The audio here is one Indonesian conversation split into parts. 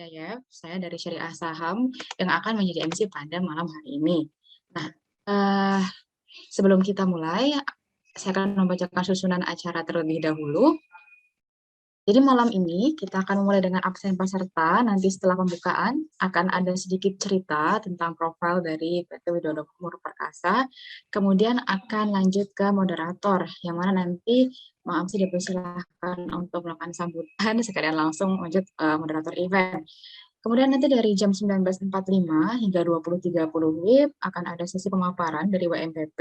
saya dari Syariah Saham yang akan menjadi MC pada malam hari ini. Nah, sebelum kita mulai, saya akan membacakan susunan acara terlebih dahulu. Jadi malam ini kita akan mulai dengan absen peserta. Nanti setelah pembukaan akan ada sedikit cerita tentang profil dari PT Widodo Makmur Perkasa. Kemudian akan lanjut ke moderator, yang mana nanti Maaf sih dipersilahkan untuk melakukan sambutan sekalian langsung lanjut moderator event. Kemudian nanti dari jam 19.45 hingga 20.30 WIB akan ada sesi pemaparan dari WMPP,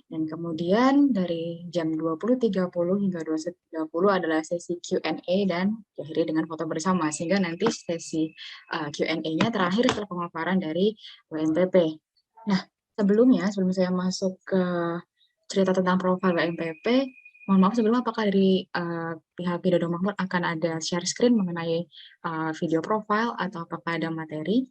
dan kemudian dari jam 20.30 hingga 21.30 adalah sesi Q&A dan diakhiri dengan foto bersama, sehingga nanti sesi Q&A-nya terakhir setelah pemaparan dari WMPP. Nah, sebelum saya masuk ke cerita tentang profil WMPP, mohon maaf sebelumnya, apakah dari pihak Widodo Makmur akan ada share screen mengenai video profile atau apakah ada materi?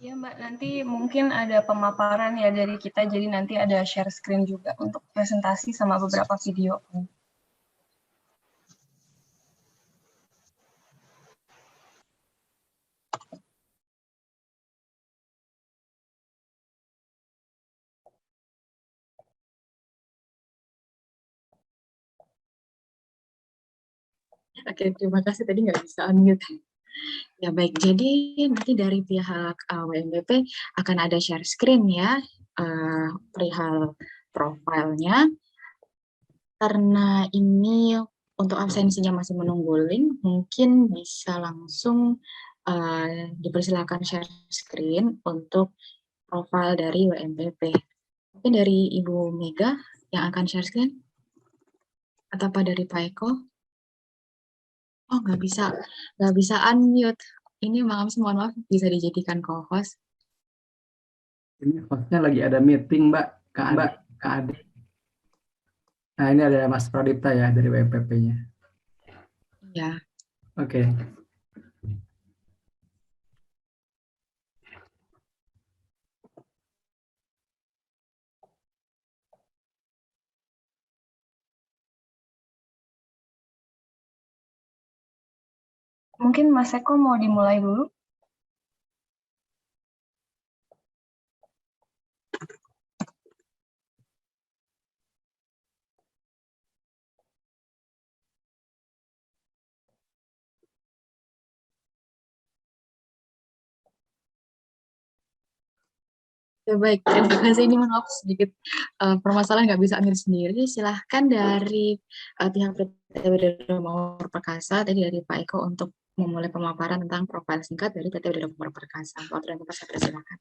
Ya Mbak, nanti mungkin ada pemaparan ya dari kita, jadi nanti ada share screen juga untuk presentasi sama beberapa video. Oke, terima kasih, tadi nggak bisa unmute. Ya baik, jadi nanti dari pihak WMPP akan ada share screen ya, perihal profilnya. Karena ini untuk absensinya masih menunggu link, mungkin bisa langsung dipersilakan share screen untuk profil dari WMPP. Mungkin dari Ibu Mega yang akan share screen? Atau Pak dari Pak Eko? Oh, nggak bisa unmute. Ini mohon maaf, bisa dijadikan co-host. Ini hostnya lagi ada meeting, Mbak, Kak Ade. Nah, ini ada Mas Pradipta ya dari WMPP-nya. Ya. Oke. Mungkin Mas Eko mau dimulai dulu? Ya baik, terima kasih. Ini maaf sedikit permasalahan nggak bisa ambil sendiri. Silahkan dari pihak PT Widodo Makmur Perkasa, tadi dari Pak Eko, untuk memulai pemaparan tentang profil singkat dari PT Widodo Makmur Perkasa. Waktu dan tempat saya persilakan.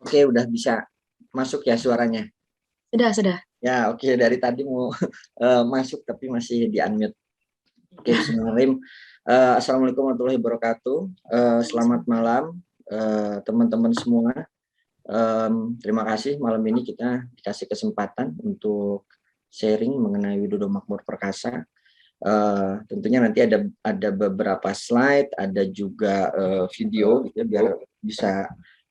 Oke, udah bisa masuk ya suaranya? Sudah. Ya, oke. Dari tadi mau masuk tapi masih di unmute. Oke, bismillahirrahmanirrahim. Assalamualaikum warahmatullahi wabarakatuh. Selamat malam teman-teman semua. Terima kasih malam ini kita dikasih kesempatan untuk sharing mengenai Widodo Makmur Perkasa. Tentunya nanti ada beberapa slide, ada juga video gitu, biar bisa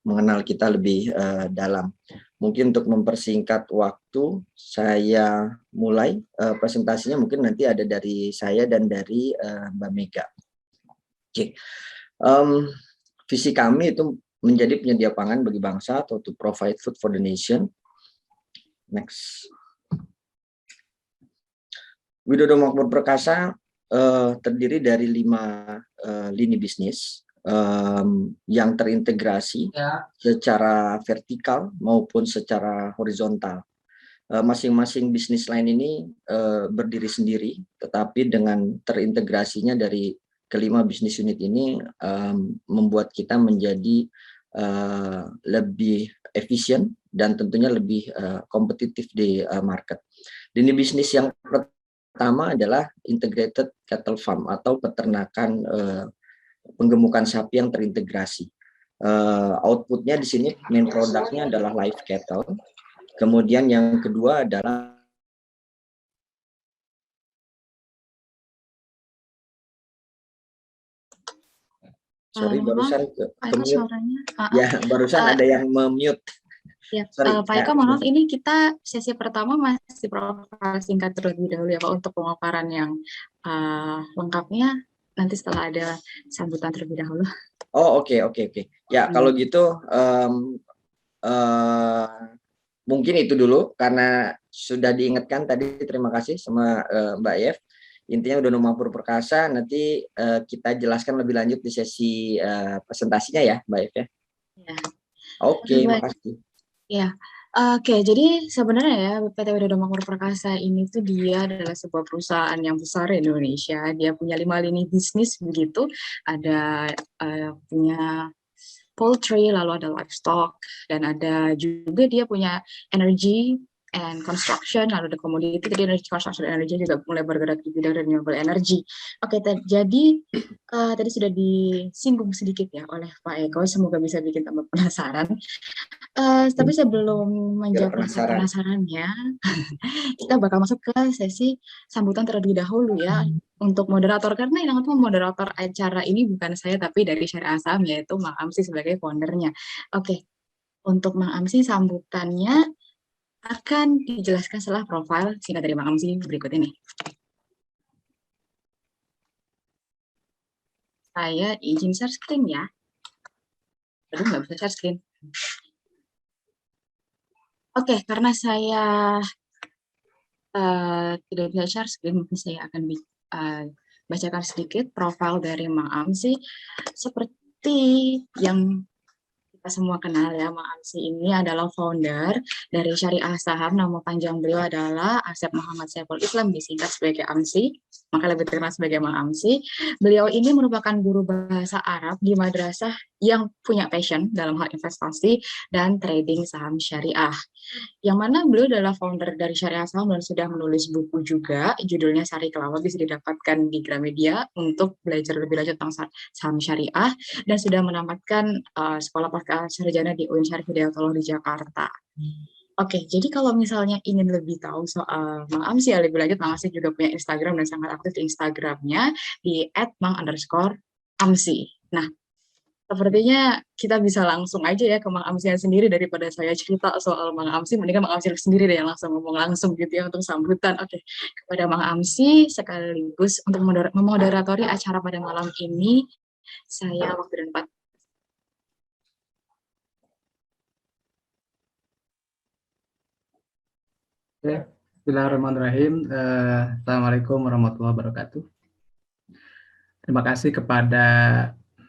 mengenal kita lebih dalam. Mungkin untuk mempersingkat waktu, saya mulai presentasinya. Mungkin nanti ada dari saya dan dari Mbak Mega. Oke. Visi kami itu menjadi penyedia pangan bagi bangsa, atau to provide food for the nation. Next. Widodo Makmur Perkasa terdiri dari 5 lini bisnis yang terintegrasi secara vertikal maupun secara horizontal. Masing-masing bisnis lain ini berdiri sendiri, tetapi dengan terintegrasinya dari kelima bisnis unit ini membuat kita menjadi lebih efisien dan tentunya lebih kompetitif di market. Lini bisnis yang pertama adalah integrated cattle farm atau peternakan penggemukan sapi yang terintegrasi. Outputnya di sini main produknya adalah live cattle. Kemudian yang kedua adalah Sorry, Mohon maaf, barusan Pak ke Eko mute. suaranya. Ya, barusan Eh, ada yang memute. Ya, Sorry, Pak ya. Eko, mohon maaf, ini kita sesi pertama masih profil singkat terlebih dahulu ya Pak, untuk pemaparan yang lengkapnya nanti setelah ada sambutan terlebih dahulu. Oh, oke. Ya, kalau gitu mungkin itu dulu karena sudah diingatkan tadi. Terima kasih sama Mbak Yev. Intinya udah Makmur Perkasa. Nanti kita jelaskan lebih lanjut di sesi presentasinya ya, Mbak Yev ya. Ya. Oke, Baik. makasih. Ya, oke. Jadi sebenarnya ya PT Widodo Makmur Perkasa ini tuh dia adalah sebuah perusahaan yang besar di Indonesia. Dia punya 5 lini bisnis begitu. Ada punya poultry, lalu ada livestock, dan ada juga dia punya energy and construction, lalu ada commodity, jadi energy, construction, dan energy juga mulai bergerak di bidang renewable energy. Oke, jadi tadi sudah disinggung sedikit ya oleh Pak Eko, semoga bisa bikin tambah penasaran. Tapi sebelum menjawab rasa penasarannya, kita bakal masuk ke sesi sambutan terlebih dahulu ya untuk moderator, karena yang namanya moderator acara ini bukan saya tapi dari Syariah Saham, yaitu Mang Amsi sebagai foundernya. Oke, untuk Mang Amsi sambutannya akan dijelaskan setelah profil singkat dari Mang Amsi berikut ini. Saya izin share screen ya. Aduh, nggak bisa share screen. Oke, karena saya tidak bisa share screen, mungkin saya akan bacakan sedikit profil dari Mang Amsi. Seperti yang kita semua kenal ya, Mang Amsi ini adalah founder dari Syariah Saham. Nama panjang beliau adalah Asep Muhammad Saiful Islam, disingkat sebagai Amsi, maka lebih terkenal sebagai Mang Amsi. Beliau ini merupakan guru bahasa Arab di madrasah yang punya passion dalam hal investasi dan trading saham syariah. Yang mana beliau adalah founder dari Syariah Saham dan sudah menulis buku juga, judulnya Sari Kelapa, bisa didapatkan di Gramedia untuk belajar lebih lanjut tentang saham syariah, dan sudah menamatkan sekolah pasca sarjana di UIN Syarif Hidayatullah di Jakarta. Oke, jadi kalau misalnya ingin lebih tahu soal Mang Amsi lebih lanjut, Mang Amsi juga punya Instagram dan sangat aktif di Instagramnya di @mang_amsi. Nah, sepertinya kita bisa langsung aja ya ke Mang Amsi sendiri daripada saya cerita soal Mang Amsi. Mendingan Mang Amsi sendiri deh yang langsung ngomong langsung gitu ya untuk sambutan. Oke, kepada Mang Amsi sekaligus untuk memoderatori acara pada malam ini, saya waktu dan tempat. Oke, bismillahirrahmanirrahim. Assalamualaikum warahmatullahi wabarakatuh. Terima kasih kepada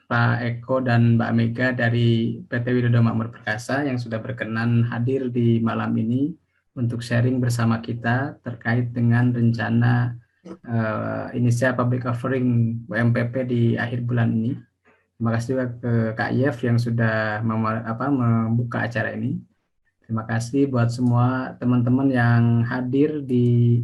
Pak Eko dan Mbak Mega dari PT Widodo Makmur Perkasa yang sudah berkenan hadir di malam ini untuk sharing bersama kita terkait dengan rencana inisial public offering WMPP di akhir bulan ini. Terima kasih juga ke Kak Yev yang sudah membuka acara ini. Terima kasih buat semua teman-teman yang hadir di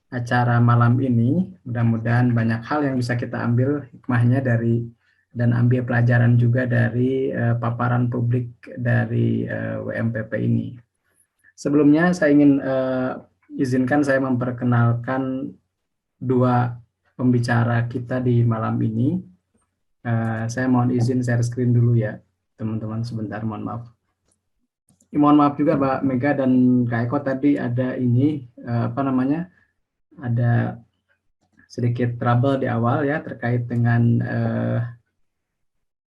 acara malam ini. Mudah-mudahan banyak hal yang bisa kita ambil hikmahnya dari dan ambil pelajaran juga dari paparan publik dari WMPP ini. Sebelumnya saya ingin izinkan saya memperkenalkan dua pembicara kita di malam ini. Saya mohon izin share screen dulu ya, teman-teman, sebentar, mohon maaf. Mohon maaf juga Mbak Mega dan Kak Eko, tadi ada ini ada sedikit trouble di awal ya terkait dengan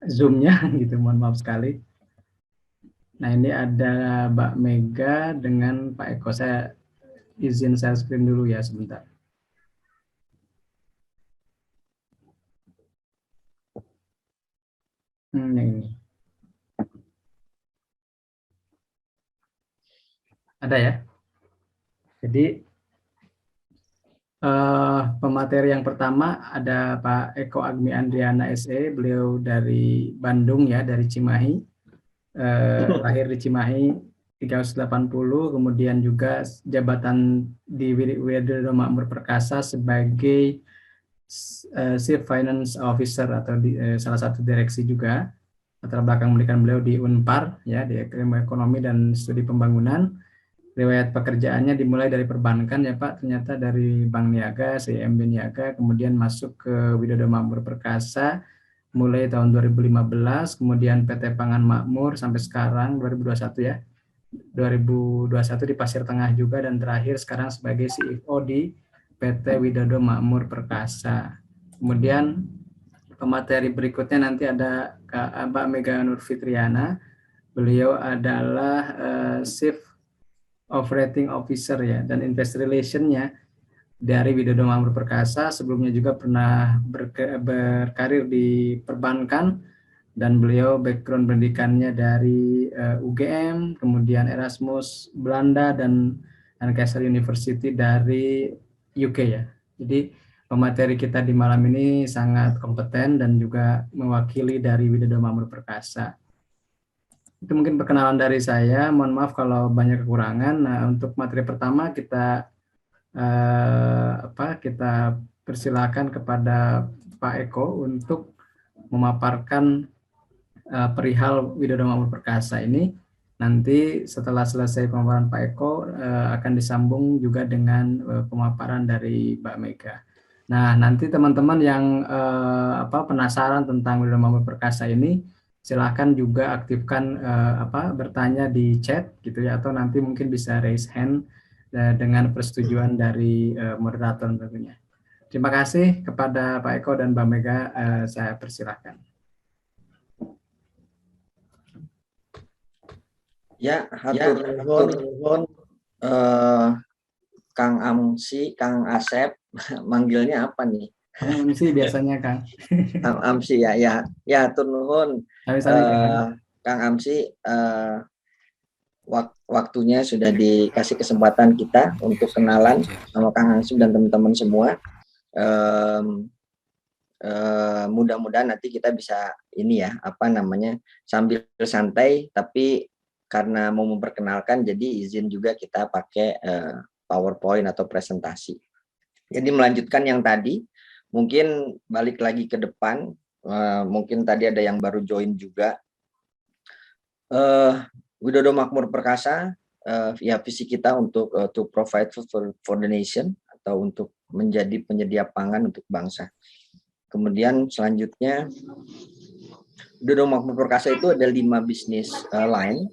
Zoom-nya gitu, mohon maaf sekali. Nah, ini ada Mbak Mega dengan Pak Eko. Saya izin share screen dulu ya sebentar. Ini ada ya. Jadi pemateri yang pertama ada Pak Eko Agmi Andriana SE, beliau dari Bandung ya, dari Cimahi, lahir di Cimahi 380, kemudian juga jabatan di Widodo Makmur Perkasa sebagai Chief Finance Officer atau salah satu direksi juga. Latar belakang pendidikan beliau di Unpar ya, di Ilmu Ekonomi dan Studi Pembangunan. Riwayat pekerjaannya dimulai dari perbankan ya Pak, ternyata dari Bank Niaga, CIMB Niaga, kemudian masuk ke Widodo Makmur Perkasa, mulai tahun 2015, kemudian PT Pangan Makmur sampai sekarang 2021 ya. 2021 di Pasir Tengah juga, dan terakhir sekarang sebagai CEO di PT Widodo Makmur Perkasa. Kemudian pemateri berikutnya nanti ada Mbak Mega Nur Fitriana. Beliau adalah Chief Operating Officer ya, dan Investor Relation-nya dari Widodo Makmur Perkasa. Sebelumnya juga pernah berkarir di perbankan, dan beliau background pendidikannya dari UGM, kemudian Erasmus Belanda, dan Lancaster University dari UK ya. Jadi pemateri kita di malam ini sangat kompeten dan juga mewakili dari Widodo Makmur Perkasa. Itu mungkin perkenalan dari saya. Mohon maaf kalau banyak kekurangan. Nah, untuk materi pertama kita kita persilakan kepada Pak Eko untuk memaparkan perihal Widodo Makmur Perkasa ini. Nanti setelah selesai pemaparan Pak Eko akan disambung juga dengan pemaparan dari Mbak Mega. Nah, nanti teman-teman yang penasaran tentang Widodo Makmur Perkasa ini, silahkan juga aktifkan bertanya di chat gitu ya, atau nanti mungkin bisa raise hand dengan persetujuan dari moderator tentunya. Terima kasih kepada Pak Eko dan Mbak Mega, saya persilahkan. Ya, hatur nuhun Kang Amsi, Kang Asep, manggilnya apa nih? Kang Amsi biasanya, Kang. Kang Amsi ya, hatur nuhun. Kang Amsi, waktunya sudah dikasih kesempatan kita untuk kenalan sama Kang Amsi dan teman-teman semua. Mudah-mudahan nanti kita bisa ini ya, sambil santai, tapi karena mau memperkenalkan, jadi izin juga kita pakai PowerPoint atau presentasi. Jadi melanjutkan yang tadi, mungkin balik lagi ke depan, mungkin tadi ada yang baru join juga. Widodo Makmur Perkasa, ya visi kita untuk to provide food for the nation, atau untuk menjadi penyedia pangan untuk bangsa. Kemudian selanjutnya, Widodo Makmur Perkasa itu ada 5 bisnis line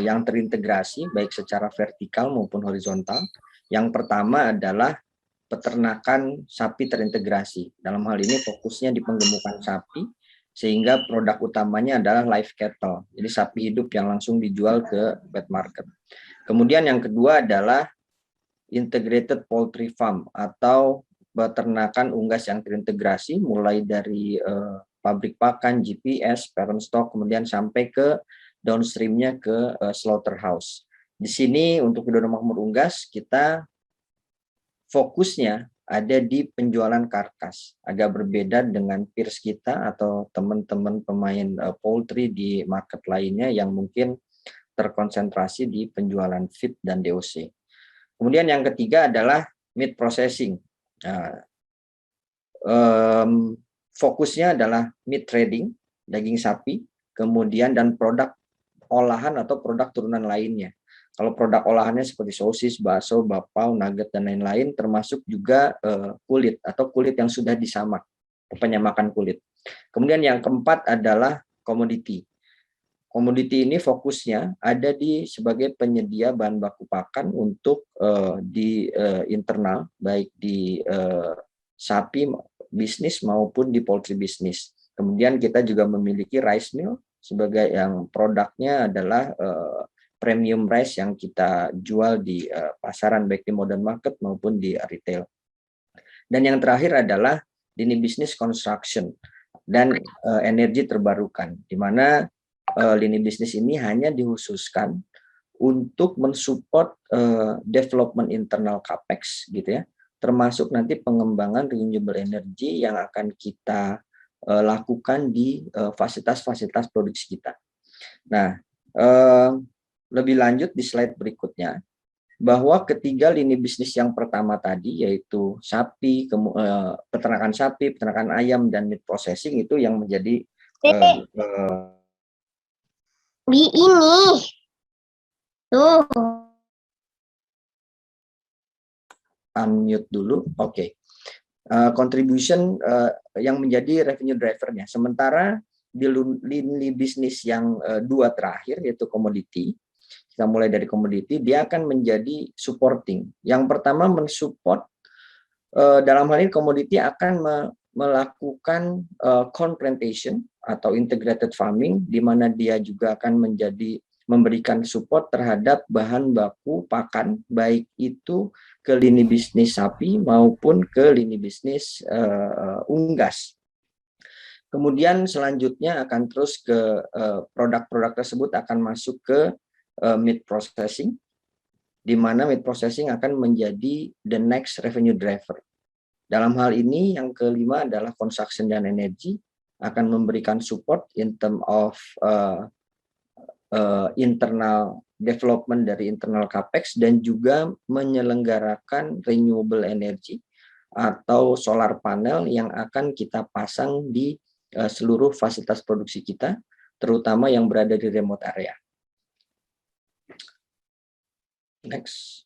yang terintegrasi baik secara vertikal maupun horizontal. Yang pertama adalah peternakan sapi terintegrasi. Dalam hal ini fokusnya di penggemukan sapi, sehingga produk utamanya adalah live cattle, jadi sapi hidup yang langsung dijual ke pet market. Kemudian yang kedua adalah integrated poultry farm atau peternakan unggas yang terintegrasi, mulai dari pabrik pakan, GPS, parent stock, kemudian sampai ke downstreamnya ke slaughterhouse. Di sini untuk Widodo Makmur Unggas kita fokusnya ada di penjualan karkas, agak berbeda dengan peers kita atau teman-teman pemain poultry di market lainnya yang mungkin terkonsentrasi di penjualan feed dan DOC. Kemudian yang ketiga adalah meat processing. Fokusnya adalah meat trading, daging sapi, kemudian dan produk olahan atau produk turunan lainnya. Kalau produk olahannya seperti sosis, bakso, bapau, nugget, dan lain-lain, termasuk juga kulit atau kulit yang sudah disamak, penyamakan kulit. Kemudian yang keempat adalah komoditi. Komoditi ini fokusnya ada di sebagai penyedia bahan baku pakan untuk di internal, baik di sapi bisnis maupun di poultry bisnis. Kemudian kita juga memiliki rice mill sebagai yang produknya adalah premium rice yang kita jual di pasaran baik di modern market maupun di retail. Dan yang terakhir adalah lini bisnis construction dan energi terbarukan, di mana lini bisnis ini hanya dikhususkan untuk mensupport development internal capex gitu ya, termasuk nanti pengembangan renewable energy yang akan kita lakukan di fasilitas-fasilitas produksi kita. Nah, lebih lanjut di slide berikutnya, bahwa ketiga lini bisnis yang pertama tadi, yaitu sapi, peternakan sapi, peternakan ayam, dan meat processing, itu yang menjadi di ini tuh unmute dulu. Oke. contribution yang menjadi revenue drivernya. Sementara di lini bisnis yang dua terakhir, yaitu komoditi, kita mulai dari komoditi, dia akan menjadi supporting. Yang pertama mensupport, dalam hal ini komoditi akan melakukan corn plantation atau integrated farming, di mana dia juga akan memberikan support terhadap bahan baku pakan, baik itu ke lini bisnis sapi maupun ke lini bisnis unggas. Kemudian selanjutnya akan terus ke produk-produk tersebut akan masuk ke meat processing, di mana meat processing akan menjadi the next revenue driver. Dalam hal ini yang kelima adalah construction dan energy, akan memberikan support in term of internal development dari internal capex, dan juga menyelenggarakan renewable energy atau solar panel yang akan kita pasang di seluruh fasilitas produksi kita, terutama yang berada di remote area. Next.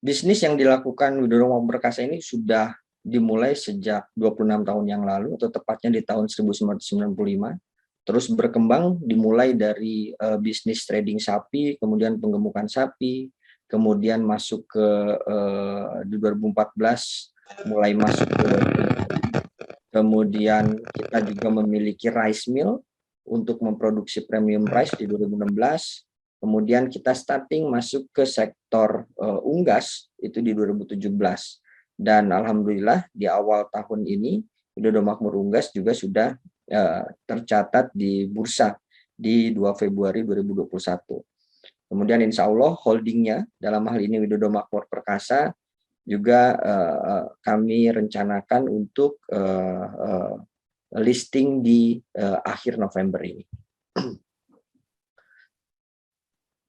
Bisnis yang dilakukan Widodo Makmur Perkasa ini sudah dimulai sejak 26 tahun yang lalu, atau tepatnya di tahun 1995, terus berkembang dimulai dari bisnis trading sapi, kemudian penggemukan sapi, kemudian masuk ke di 2014 mulai masuk ke, kemudian kita juga memiliki rice mill untuk memproduksi premium rice di 2016, kemudian kita starting masuk ke sektor unggas itu di 2017. Dan alhamdulillah di awal tahun ini Widodo Makmur Unggas juga sudah tercatat di bursa di 2 Februari 2021. Kemudian insya Allah holdingnya dalam hal ini Widodo Makmur Perkasa juga kami rencanakan untuk listing di akhir November ini.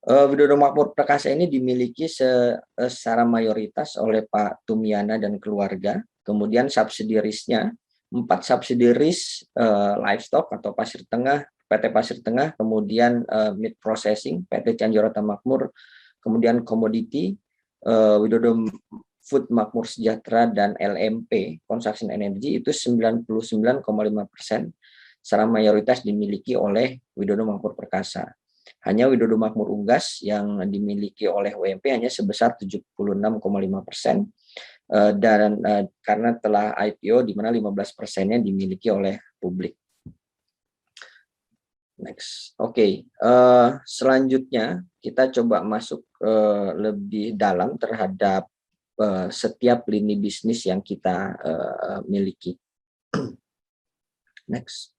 Widodo Makmur Perkasa ini dimiliki secara mayoritas oleh Pak Tumiana dan keluarga. Kemudian subsidiarisnya 4 subsidiaries livestock atau Pasir Tengah, PT Pasir Tengah, kemudian meat processing PT Cianjurata Makmur, kemudian komoditi Widodo Food Makmur Sejahtera, dan LMP Construction Energy itu 99,5% secara mayoritas dimiliki oleh Widodo Makmur Perkasa. Hanya Widodo Makmur Unggas yang dimiliki oleh WMP hanya sebesar 76,5%, dan karena telah IPO di mana 15%-nya dimiliki oleh publik. Next, oke. Selanjutnya kita coba masuk lebih dalam terhadap setiap lini bisnis yang kita miliki. Next.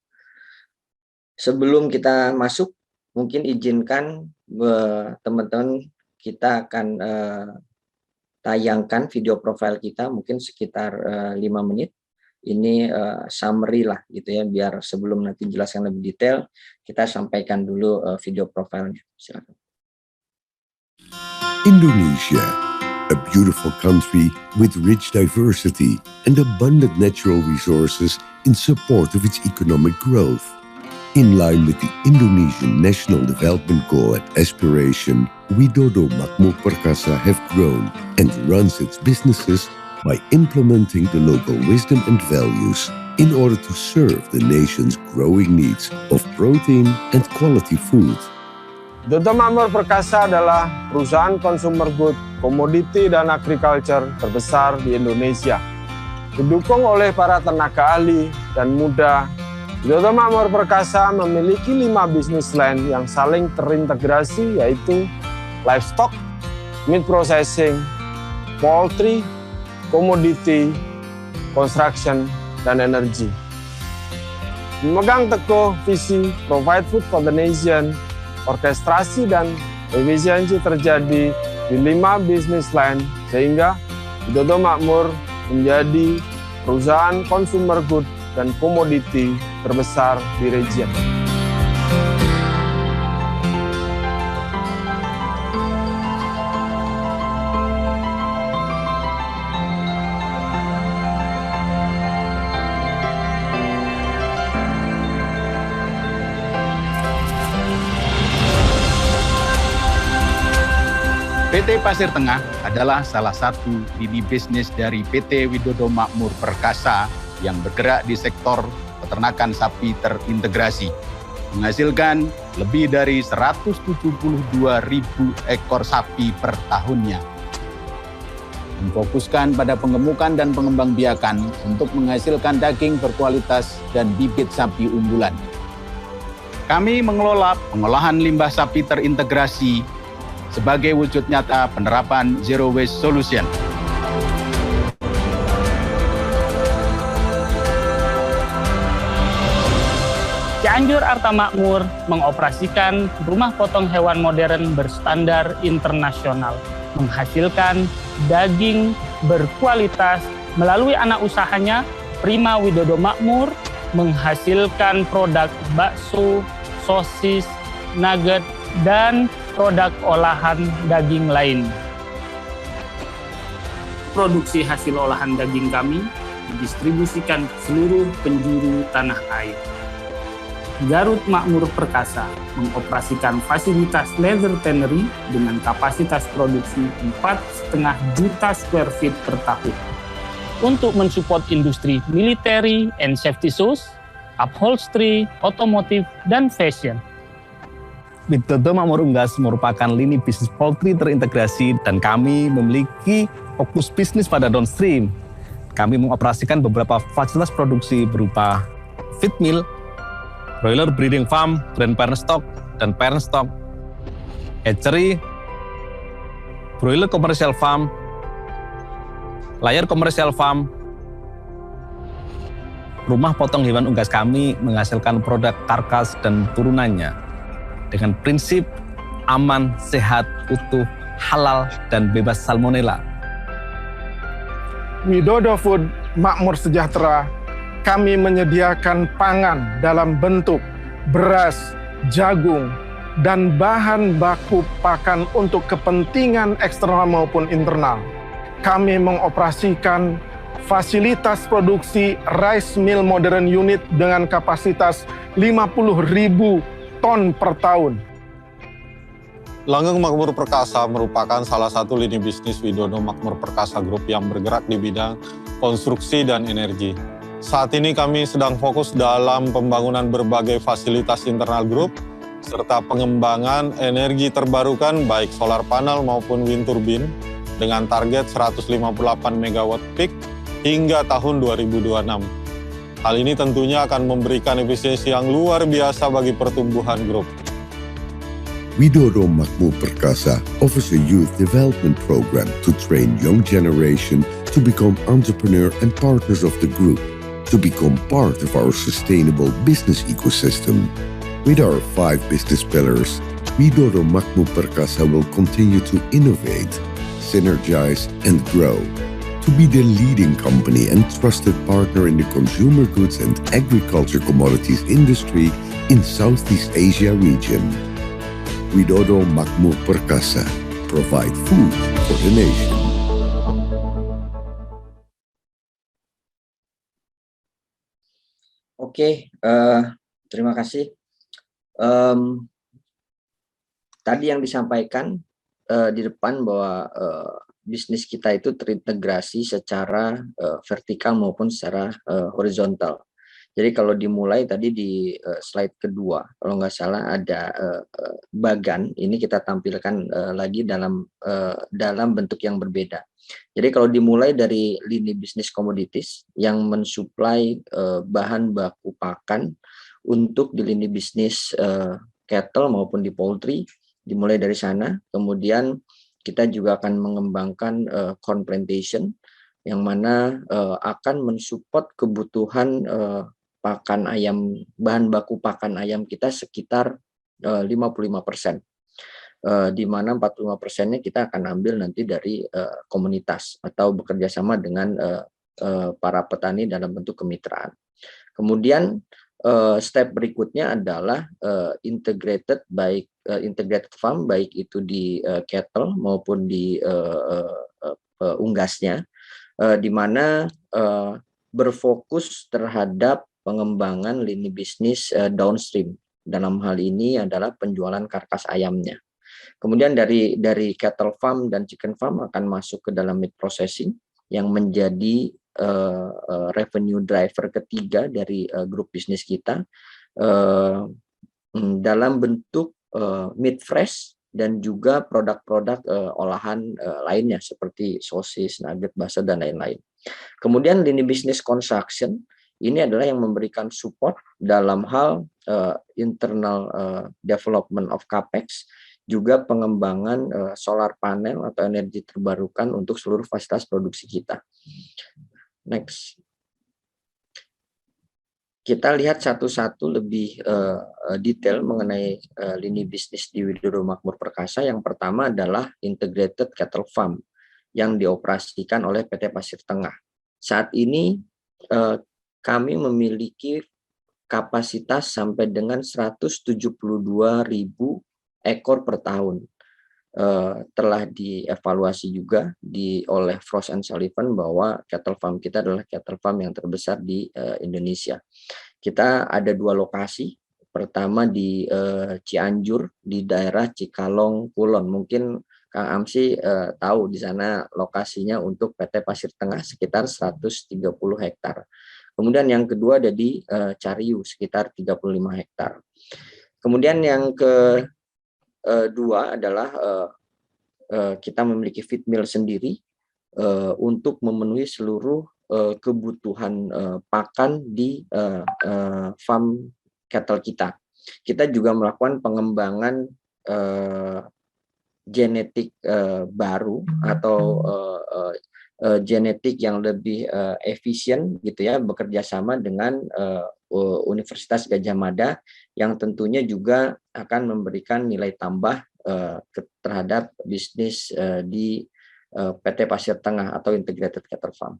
Sebelum kita masuk, mungkin izinkan teman-teman kita akan tayangkan video profil kita mungkin sekitar 5 menit. Ini summary lah gitu ya, biar sebelum nanti jelaskan lebih detail kita sampaikan dulu video profilnya. Silakan. Indonesia, a beautiful country with rich diversity and abundant natural resources in support of its economic growth. In line with the Indonesian National Development Goal and aspiration, Widodo Makmur Perkasa have grown and runs its businesses by implementing the local wisdom and values in order to serve the nation's growing needs of protein and quality food. Widodo Makmur Perkasa adalah perusahaan consumer good, komoditi dan agriculture terbesar di Indonesia. Didukung oleh para tenaga ahli dan muda, Widodo Makmur Perkasa memiliki 5 bisnis line yang saling terintegrasi, yaitu livestock, meat processing, poultry, komoditi, construction, dan energi. Memegang teguh visi provide food for the nation, orkestrasi dan efisiensi terjadi di 5 bisnis line, sehingga Widodo Makmur menjadi perusahaan consumer good dan komoditi terbesar di region. PT Pasir Tengah adalah salah satu lini bisnis dari PT Widodo Makmur Perkasa yang bergerak di sektor peternakan sapi terintegrasi, menghasilkan lebih dari 172.000 ekor sapi per tahunnya. Memfokuskan pada pengemukan dan pengembangbiakan untuk menghasilkan daging berkualitas dan bibit sapi unggulan. Kami mengelola pengolahan limbah sapi terintegrasi sebagai wujud nyata penerapan Zero Waste Solution. Cianjur Arta Makmur mengoperasikan rumah potong hewan modern berstandar internasional, menghasilkan daging berkualitas melalui anak usahanya Prima Widodo Makmur, menghasilkan produk bakso, sosis, nugget, dan produk olahan daging lain. Produksi hasil olahan daging kami didistribusikan ke seluruh penjuru tanah air. Garut Makmur Perkasa mengoperasikan fasilitas leather tannery dengan kapasitas produksi 4,5 juta square feet per tahun untuk mensupport industri military and safety shoes, upholstery, otomotif, dan fashion. Widodo Makmur Unggas merupakan lini bisnis poultry terintegrasi dan kami memiliki fokus bisnis pada downstream. Kami mengoperasikan beberapa fasilitas produksi berupa feed mill, broiler breeding farm, grand parent stock, dan parent stock, hatchery, broiler commercial farm, layer commercial farm. Rumah potong hewan unggas kami menghasilkan produk karkas dan turunannya dengan prinsip aman, sehat, utuh, halal, dan bebas salmonella. Widodo Food Makmur Sejahtera, kami menyediakan pangan dalam bentuk beras, jagung, dan bahan baku pakan untuk kepentingan eksternal maupun internal. Kami mengoperasikan fasilitas produksi rice mill modern unit dengan kapasitas 50.000 ton per tahun. Langgeng Makmur Perkasa merupakan salah satu lini bisnis Widodo Makmur Perkasa Group yang bergerak di bidang konstruksi dan energi. Saat ini kami sedang fokus dalam pembangunan berbagai fasilitas internal grup, serta pengembangan energi terbarukan baik solar panel maupun wind turbine dengan target 158 MW peak hingga tahun 2026. Hal ini tentunya akan memberikan efisiensi yang luar biasa bagi pertumbuhan grup. Widodo Makmur Perkasa offers a youth development program to train young generation to become entrepreneur and partners of the group, to become part of our sustainable business ecosystem. With our 5 business pillars, Widodo Makmur Perkasa will continue to innovate, synergize, and grow, to be the leading company and trusted partner in the consumer goods and agriculture commodities industry in Southeast Asia region. Widodo Makmur Perkasa, provide food for the nation. Oke, terima kasih. Tadi yang disampaikan di depan bahwa bisnis kita itu terintegrasi secara vertikal maupun secara horizontal. Jadi kalau dimulai tadi di slide kedua, kalau nggak salah ada bagan, ini kita tampilkan lagi dalam bentuk yang berbeda. Jadi kalau dimulai dari lini bisnis komoditis yang mensuplai bahan baku pakan untuk di lini bisnis cattle maupun di poultry, dimulai dari sana. Kemudian kita juga akan mengembangkan corn plantation yang mana akan mensupport kebutuhan pakan ayam, bahan baku pakan ayam kita sekitar 55%. Di mana 45%-nya kita akan ambil nanti dari komunitas atau bekerja sama dengan para petani dalam bentuk kemitraan. Kemudian step berikutnya adalah integrated farm, baik itu di cattle maupun di unggasnya, di mana berfokus terhadap pengembangan lini bisnis downstream. Dalam hal ini adalah penjualan karkas ayamnya. Kemudian dari cattle farm dan chicken farm akan masuk ke dalam meat processing yang menjadi revenue driver ketiga dari grup bisnis kita dalam bentuk meat fresh dan juga produk-produk olahan lainnya seperti sosis, nugget, bakso, dan lain-lain. Kemudian lini bisnis construction ini adalah yang memberikan support dalam hal internal development of capex, juga pengembangan solar panel atau energi terbarukan untuk seluruh fasilitas produksi kita. Next. Kita lihat satu-satu lebih detail mengenai lini bisnis di Widodo Makmur Perkasa. Yang pertama adalah Integrated Cattle Farm yang dioperasikan oleh PT Pasir Tengah. Saat ini kami memiliki kapasitas sampai dengan 172.000 ekor per tahun. Telah dievaluasi juga oleh Frost & Sullivan bahwa cattle farm kita adalah cattle farm yang terbesar di Indonesia. Kita ada 2 lokasi, pertama di Cianjur di daerah Cikalong Kulon. Mungkin Kang Amsi tahu di sana lokasinya untuk PT Pasir Tengah sekitar 130 hektar. Kemudian yang kedua ada di Cariu sekitar 35 hektar. Kemudian yang kedua adalah kita memiliki feed mill sendiri untuk memenuhi seluruh kebutuhan pakan di farm cattle kita. Kita juga melakukan pengembangan genetik baru atau genetik yang lebih efisien gitu ya, bekerja sama dengan Universitas Gadjah Mada yang tentunya juga akan memberikan nilai tambah terhadap bisnis di PT Pasir Tengah atau Integrated Cattle Farm.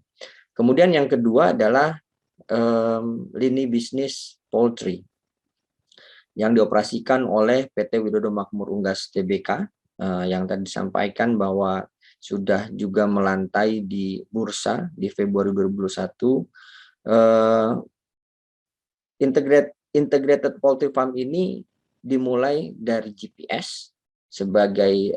Kemudian yang kedua adalah lini bisnis poultry yang dioperasikan oleh PT Widodo Makmur Unggas Tbk yang tadi disampaikan bahwa sudah juga melantai di bursa di Februari 2021. Integrated Poultry Farm ini dimulai dari GPS sebagai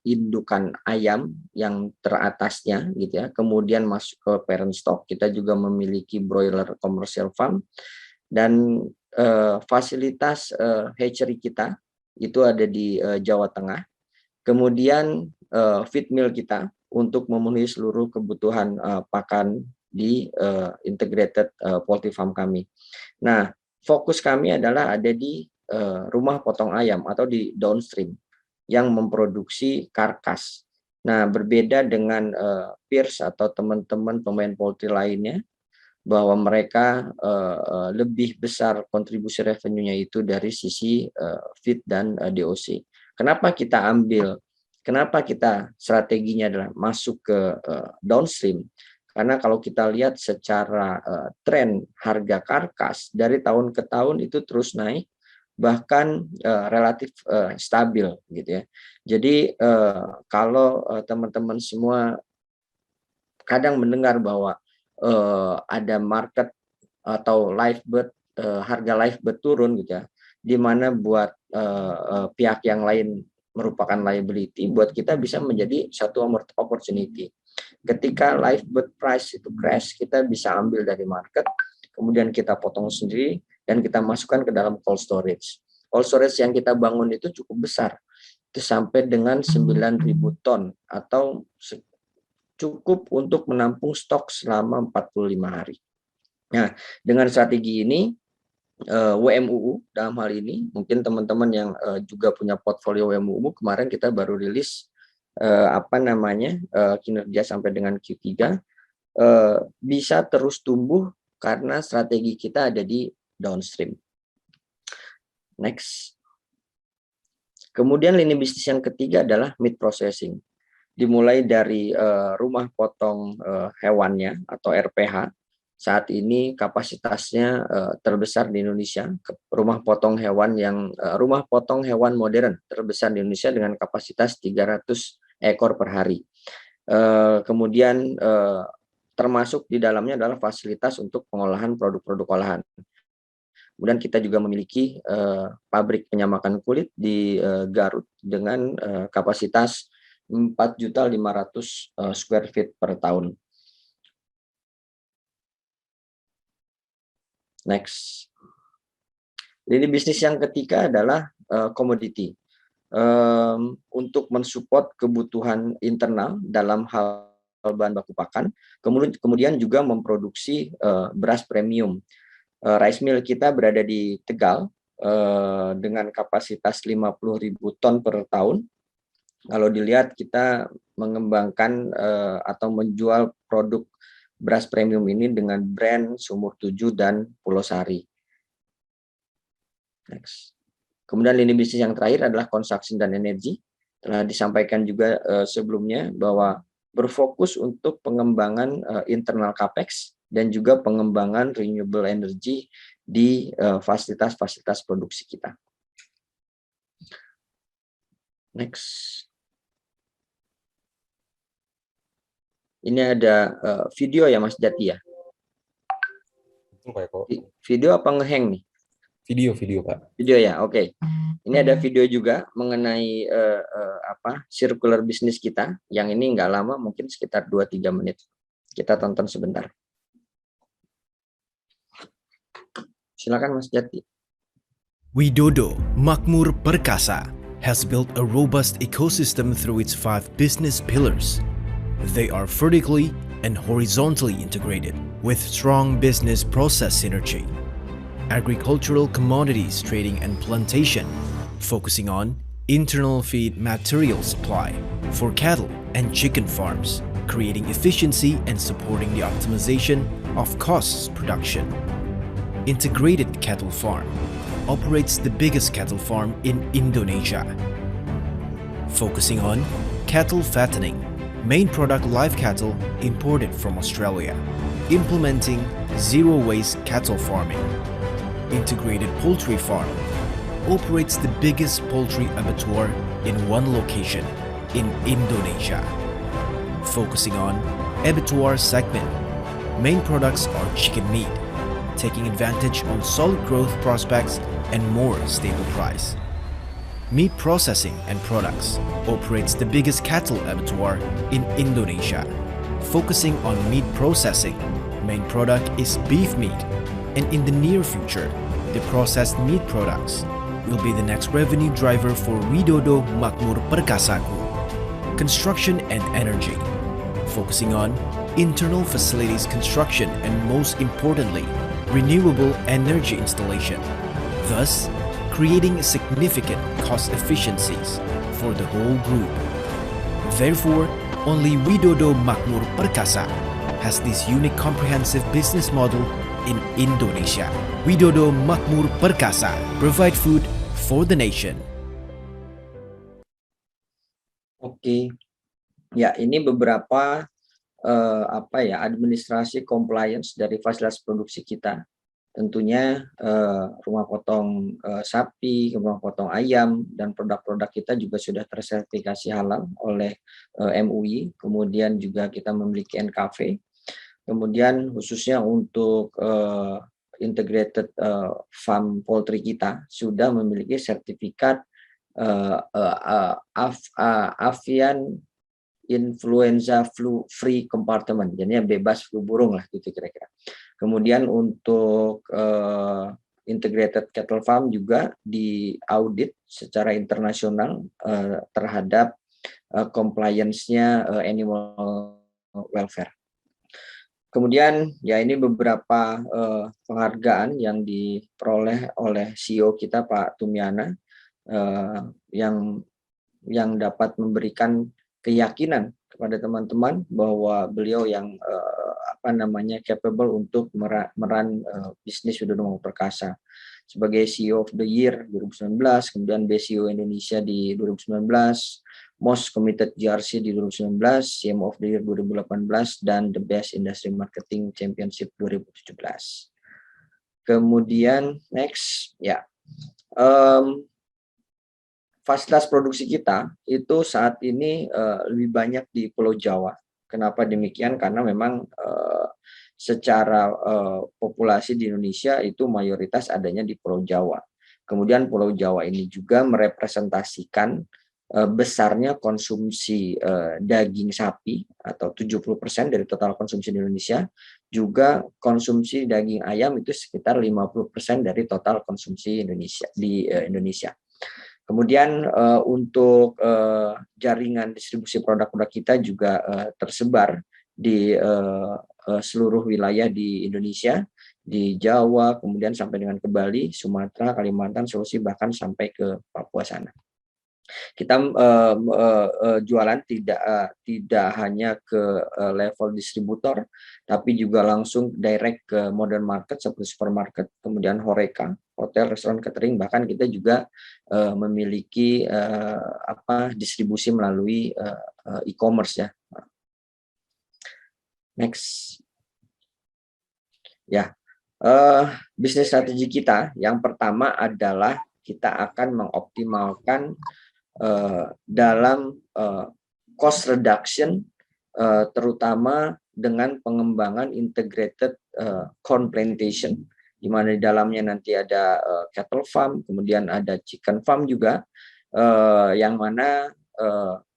indukan ayam yang teratasnya gitu ya, kemudian masuk ke parent stock. Kita juga memiliki broiler commercial farm dan fasilitas hatchery kita itu ada di Jawa Tengah. Kemudian feed mill kita untuk memenuhi seluruh kebutuhan pakan di Integrated Poultry Farm kami. Nah, fokus kami adalah ada di rumah potong ayam atau di downstream yang memproduksi karkas. Nah, berbeda dengan peers atau teman-teman pemain poultry lainnya, bahwa mereka lebih besar kontribusi revenue-nya itu dari sisi feed dan DOC. Kenapa kita strateginya adalah masuk ke downstream? Karena kalau kita lihat secara tren harga karkas dari tahun ke tahun itu terus naik, bahkan relatif stabil gitu ya. Jadi kalau teman-teman semua kadang mendengar bahwa ada market atau live bird, harga live bird turun gitu ya, di mana buat pihak yang lain merupakan liability, buat kita bisa menjadi satu opportunity. Ketika live bird price itu crash, kita bisa ambil dari market, kemudian kita potong sendiri dan kita masukkan ke dalam cold storage. Cold storage yang kita bangun itu cukup besar, itu sampai dengan 9.000 ton atau cukup untuk menampung stok selama 45 hari. Nah, dengan strategi ini WMUU dalam hal ini, mungkin teman-teman yang juga punya portfolio WMUU, kemarin kita baru rilis kinerja sampai dengan Q3 bisa terus tumbuh karena strategi kita ada di downstream. Next. Kemudian lini bisnis yang ketiga adalah meat processing. Dimulai dari rumah potong hewannya atau RPH. Saat ini kapasitasnya terbesar di Indonesia, rumah potong hewan modern terbesar di Indonesia dengan kapasitas 300 ekor per hari. Kemudian termasuk di dalamnya adalah fasilitas untuk pengolahan produk-produk olahan. Kemudian kita juga memiliki pabrik penyamakan kulit di Garut dengan kapasitas 4.500 square feet per tahun. Next. Lini bisnis yang ketiga adalah komoditi. Untuk mensupport kebutuhan internal dalam hal bahan baku pakan, kemudian juga memproduksi beras premium. Rice mill kita berada di Tegal dengan kapasitas 50.000 ton per tahun. Kalau dilihat kita mengembangkan atau menjual produk beras premium ini dengan brand Sumur 7 dan Pulau Sari. Next. Kemudian lini bisnis yang terakhir adalah construction dan energi. Telah disampaikan juga sebelumnya bahwa berfokus untuk pengembangan internal capex dan juga pengembangan renewable energy di fasilitas-fasilitas produksi kita. Next. Ini ada video ya Mas Jati ya? Betul Pak Eko. Video apa ngeheng nih? Video Pak. Video ya, oke. Ini ada video juga mengenai circular business kita. Yang ini nggak lama, mungkin sekitar 2-3 menit. Kita tonton sebentar. Silakan Mas Jati. Widodo Makmur Perkasa has built a robust ecosystem through its 5 business pillars. They are vertically and horizontally integrated with strong business process synergy. Agricultural commodities trading and plantation, focusing on internal feed material supply for cattle and chicken farms, creating efficiency and supporting the optimization of costs production. Integrated Cattle Farm operates the biggest cattle farm in Indonesia, focusing on cattle fattening, main product live cattle imported from Australia, implementing zero-waste cattle farming. Integrated Poultry Farm operates the biggest poultry abattoir in one location in Indonesia, focusing on abattoir segment. Main products are chicken meat, taking advantage on solid growth prospects and more stable price. Meat Processing and Products operates the biggest cattle abattoir in Indonesia, focusing on meat processing. Main product is beef meat, and in the near future, the processed meat products will be the next revenue driver for Widodo Makmur Perkasa Group. Construction and Energy, focusing on internal facilities construction and most importantly, renewable energy installation, thus creating significant cost efficiencies for the whole group. Therefore, only Widodo Makmur Perkasa has this unique comprehensive business model in Indonesia. Widodo Makmur Perkasa provide food for the nation. Oke. Ya, ini beberapa administrasi compliance dari fasilitas produksi kita. Tentunya rumah potong sapi, rumah potong ayam, dan produk-produk kita juga sudah tersertifikasi halal oleh MUI. Kemudian juga kita memiliki NKV. Kemudian khususnya untuk integrated farm poultry kita sudah memiliki sertifikat avian influenza flu free compartment, jadinya bebas flu burung lah gitu kira-kira. Kemudian untuk integrated cattle farm juga diaudit secara internasional terhadap compliance-nya animal welfare. Kemudian ya ini beberapa penghargaan yang diperoleh oleh CEO kita Pak Tumiana yang dapat memberikan keyakinan kepada teman-teman bahwa beliau yang capable untuk meran bisnis Widodo Makmur Perkasa sebagai CEO of the Year 2019, kemudian BCO Indonesia di 2019, Most Committed GRC di 2019, CMO of the Year 2018, dan The Best Industry Marketing Championship 2017. Kemudian next ya. Fasilitas produksi kita itu saat ini lebih banyak di Pulau Jawa. Kenapa demikian? Karena memang secara populasi di Indonesia itu mayoritas adanya di Pulau Jawa. Kemudian Pulau Jawa ini juga merepresentasikan besarnya konsumsi daging sapi atau 70% dari total konsumsi di Indonesia, juga konsumsi daging ayam itu sekitar 50% dari total konsumsi Indonesia. Kemudian untuk jaringan distribusi produk-produk kita juga tersebar di seluruh wilayah di Indonesia, di Jawa, kemudian sampai dengan ke Bali, Sumatera, Kalimantan, Sulawesi, bahkan sampai ke Papua sana. Kita jualan tidak hanya ke level distributor, tapi juga langsung direct ke modern market seperti supermarket, kemudian HoReCa, hotel, restoran, catering, bahkan kita juga memiliki distribusi melalui e-commerce ya. Next. Ya, bisnis strategi kita yang pertama adalah kita akan mengoptimalkan dalam cost reduction, terutama dengan pengembangan integrated corn plantation, di mana di dalamnya nanti ada cattle farm, kemudian ada chicken farm juga, yang mana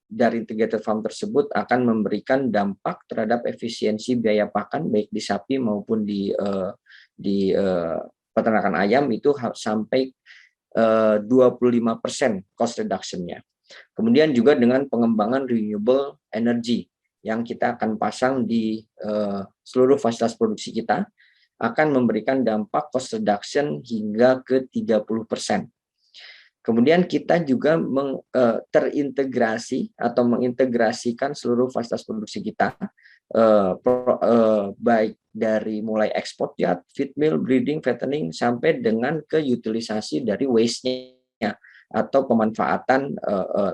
dari integrated farm tersebut akan memberikan dampak terhadap efisiensi biaya pakan baik di sapi maupun di peternakan ayam itu sampai 25% cost reduction-nya. Kemudian juga dengan pengembangan renewable energy yang kita akan pasang di seluruh fasilitas produksi kita akan memberikan dampak cost reduction hingga ke 30%. Kemudian kita juga terintegrasi atau mengintegrasikan seluruh fasilitas produksi kita, baik dari mulai ekspor yard, feed mill, breeding, fattening, sampai dengan ke utilisasi dari waste-nya atau pemanfaatan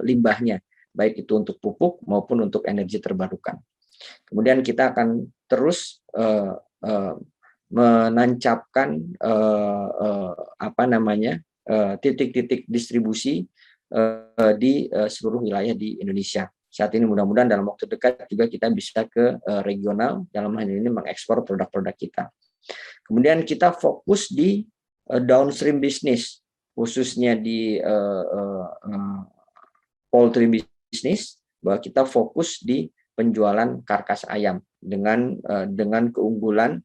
limbahnya, baik itu untuk pupuk maupun untuk energi terbarukan. Kemudian kita akan terus menancapkan titik-titik distribusi di seluruh wilayah di Indonesia. Saat ini mudah-mudahan dalam waktu dekat juga kita bisa ke regional, dalam hal ini mengekspor produk-produk kita. Kemudian kita fokus di downstream bisnis, khususnya di poultry business, bahwa kita fokus di penjualan karkas ayam dengan keunggulan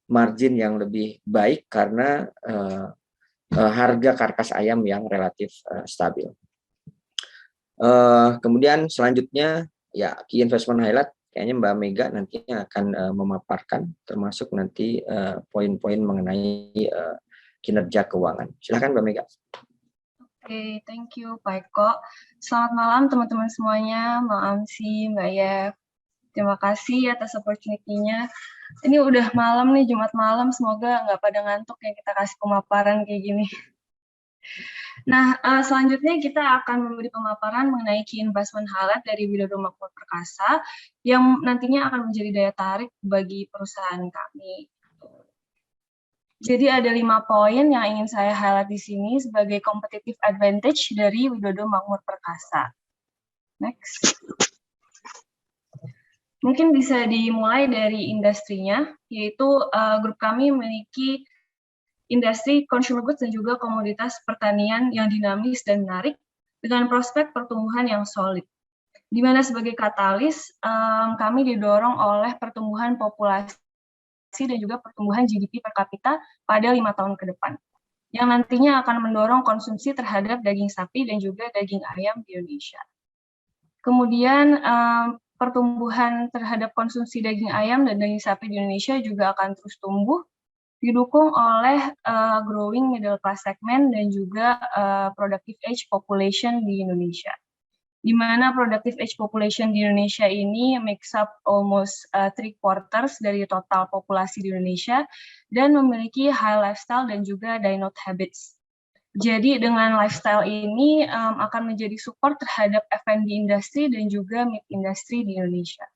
margin yang lebih baik karena harga karkas ayam yang relatif stabil. Kemudian selanjutnya ya key investment highlight, kayaknya Mbak Mega nantinya akan memaparkan termasuk nanti poin-poin mengenai kinerja keuangan. Silakan Mbak Mega. Oke, thank you Pak Eko. Selamat malam teman-teman semuanya, Mbak Amsi, Mbak Yev. Terima kasih atas opportunity-nya. Ini udah malam nih, Jumat malam, semoga nggak pada ngantuk ya kita kasih pemaparan kayak gini. Nah, selanjutnya kita akan memberi pemaparan mengenai key investment highlight dari Widodo Makmur Perkasa yang nantinya akan menjadi daya tarik bagi perusahaan kami. Jadi ada 5 poin yang ingin saya highlight di sini sebagai competitive advantage dari Widodo Makmur Perkasa. Next. Mungkin bisa dimulai dari industrinya, yaitu grup kami memiliki industri consumer goods dan juga komoditas pertanian yang dinamis dan menarik dengan prospek pertumbuhan yang solid. Di mana sebagai katalis, kami didorong oleh pertumbuhan populasi dan juga pertumbuhan GDP per kapita pada 5 tahun ke depan, yang nantinya akan mendorong konsumsi terhadap daging sapi dan juga daging ayam di Indonesia. Kemudian pertumbuhan terhadap konsumsi daging ayam dan daging sapi di Indonesia juga akan terus tumbuh, didukung oleh growing middle class segment dan juga productive age population di Indonesia. Di mana productive age population di Indonesia ini makes up almost 3/4 dari total populasi di Indonesia dan memiliki high lifestyle dan juga dine-out habits. Jadi dengan lifestyle ini akan menjadi support terhadap F&B industri dan juga meat industry di Indonesia.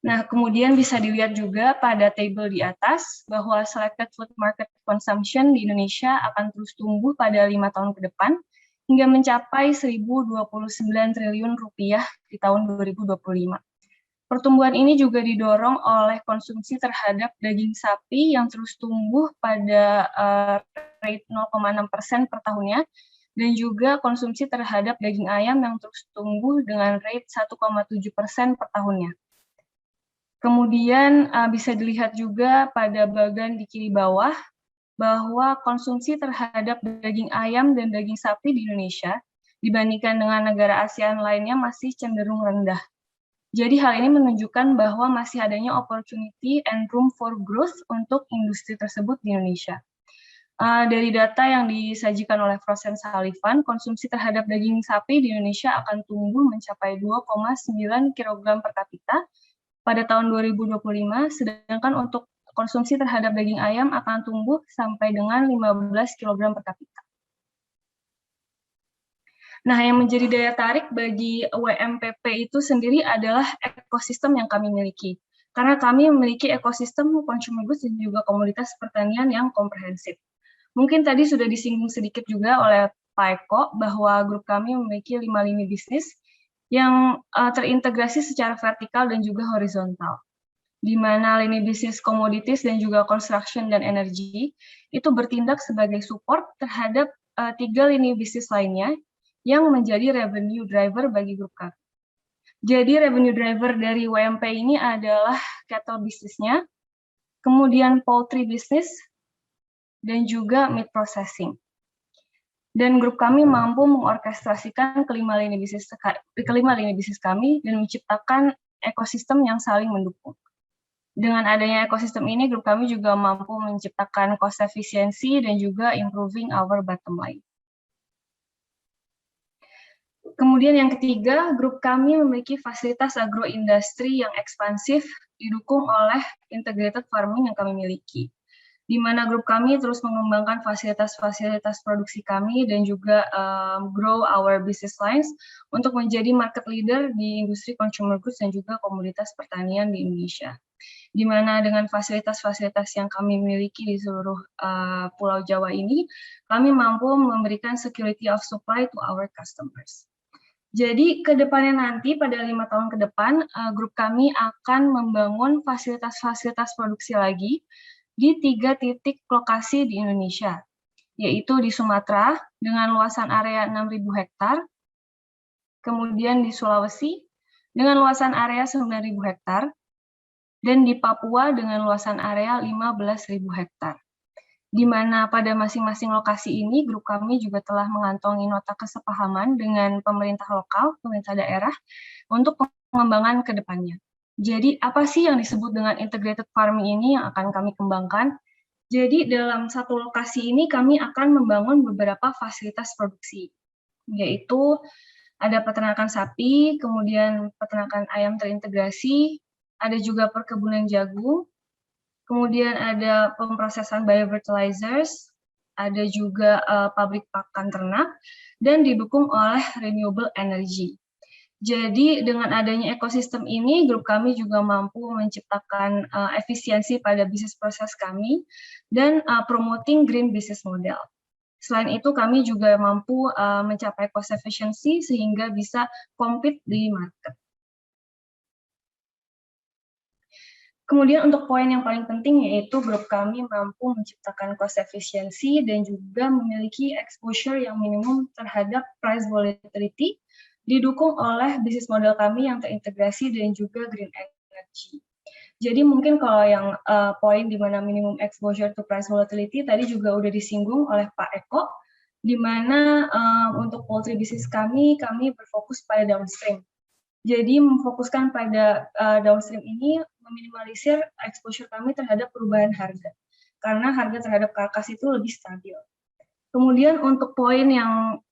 Nah, kemudian bisa dilihat juga pada table di atas bahwa selected food market consumption di Indonesia akan terus tumbuh pada 5 tahun ke depan hingga mencapai 1.029 triliun rupiah di tahun 2025. Pertumbuhan ini juga didorong oleh konsumsi terhadap daging sapi yang terus tumbuh pada rate 0,6% per tahunnya, dan juga konsumsi terhadap daging ayam yang terus tumbuh dengan rate 1,7% per tahunnya. Kemudian bisa dilihat juga pada bagian di kiri bawah, bahwa konsumsi terhadap daging ayam dan daging sapi di Indonesia dibandingkan dengan negara ASEAN lainnya masih cenderung rendah. Jadi hal ini menunjukkan bahwa masih adanya opportunity and room for growth untuk industri tersebut di Indonesia. Dari data yang disajikan oleh Frost & Sullivan, konsumsi terhadap daging sapi di Indonesia akan tumbuh mencapai 2,9 kg per kapita pada tahun 2025, sedangkan untuk konsumsi terhadap daging ayam akan tumbuh sampai dengan 15 kg per kapita. Nah, yang menjadi daya tarik bagi WMPP itu sendiri adalah ekosistem yang kami miliki. Karena kami memiliki ekosistem consumer goods dan juga komoditas pertanian yang komprehensif. Mungkin tadi sudah disinggung sedikit juga oleh Pak Eko bahwa grup kami memiliki 5 lini bisnis yang terintegrasi secara vertikal dan juga horizontal. Di mana lini bisnis komoditis dan juga construction dan energi itu bertindak sebagai support terhadap 3 lini bisnis lainnya yang menjadi revenue driver bagi grup kami. Jadi revenue driver dari WMP ini adalah cattle bisnisnya, kemudian poultry business, dan juga meat processing. Dan grup kami mampu mengorkestrasikan kelima lini bisnis kami dan menciptakan ekosistem yang saling mendukung. Dengan adanya ekosistem ini, grup kami juga mampu menciptakan cost efficiency dan juga improving our bottom line. Kemudian yang ketiga, grup kami memiliki fasilitas agroindustri yang ekspansif didukung oleh integrated farming yang kami miliki. Di mana grup kami terus mengembangkan fasilitas-fasilitas produksi kami dan juga grow our business lines untuk menjadi market leader di industri consumer goods dan juga komoditas pertanian di Indonesia. Di mana dengan fasilitas-fasilitas yang kami miliki di seluruh Pulau Jawa ini, kami mampu memberikan security of supply to our customers. Jadi ke depannya nanti pada 5 tahun ke depan, grup kami akan membangun fasilitas-fasilitas produksi lagi di 3 titik lokasi di Indonesia, yaitu di Sumatera dengan luasan area 6.000 hektar, kemudian di Sulawesi dengan luasan area 9.000 hektar, dan di Papua dengan luasan area 15.000 hektar. Di mana pada masing-masing lokasi ini, grup kami juga telah mengantongi nota kesepahaman dengan pemerintah lokal, pemerintah daerah, untuk pengembangan ke depannya. Jadi, apa sih yang disebut dengan integrated farming ini yang akan kami kembangkan? Jadi, dalam satu lokasi ini, kami akan membangun beberapa fasilitas produksi, yaitu ada peternakan sapi, kemudian peternakan ayam terintegrasi, ada juga perkebunan jagung, kemudian ada pemrosesan biofertilizers, ada juga pabrik pakan ternak, dan didukung oleh renewable energy. Jadi dengan adanya ekosistem ini, grup kami juga mampu menciptakan efisiensi pada bisnis proses kami dan promoting green business model. Selain itu, kami juga mampu mencapai cost efficiency sehingga bisa compete di market. Kemudian untuk poin yang paling penting yaitu grup kami mampu menciptakan cost efficiency dan juga memiliki exposure yang minimum terhadap price volatility, didukung oleh bisnis model kami yang terintegrasi dan juga green energy. Jadi mungkin kalau yang poin di mana minimum exposure to price volatility tadi juga udah disinggung oleh Pak Eko, di mana untuk poultry bisnis kami berfokus pada downstream. Jadi memfokuskan pada downstream ini meminimalisir exposure kami terhadap perubahan harga, karena harga terhadap karkas itu lebih stabil. Kemudian untuk poin yang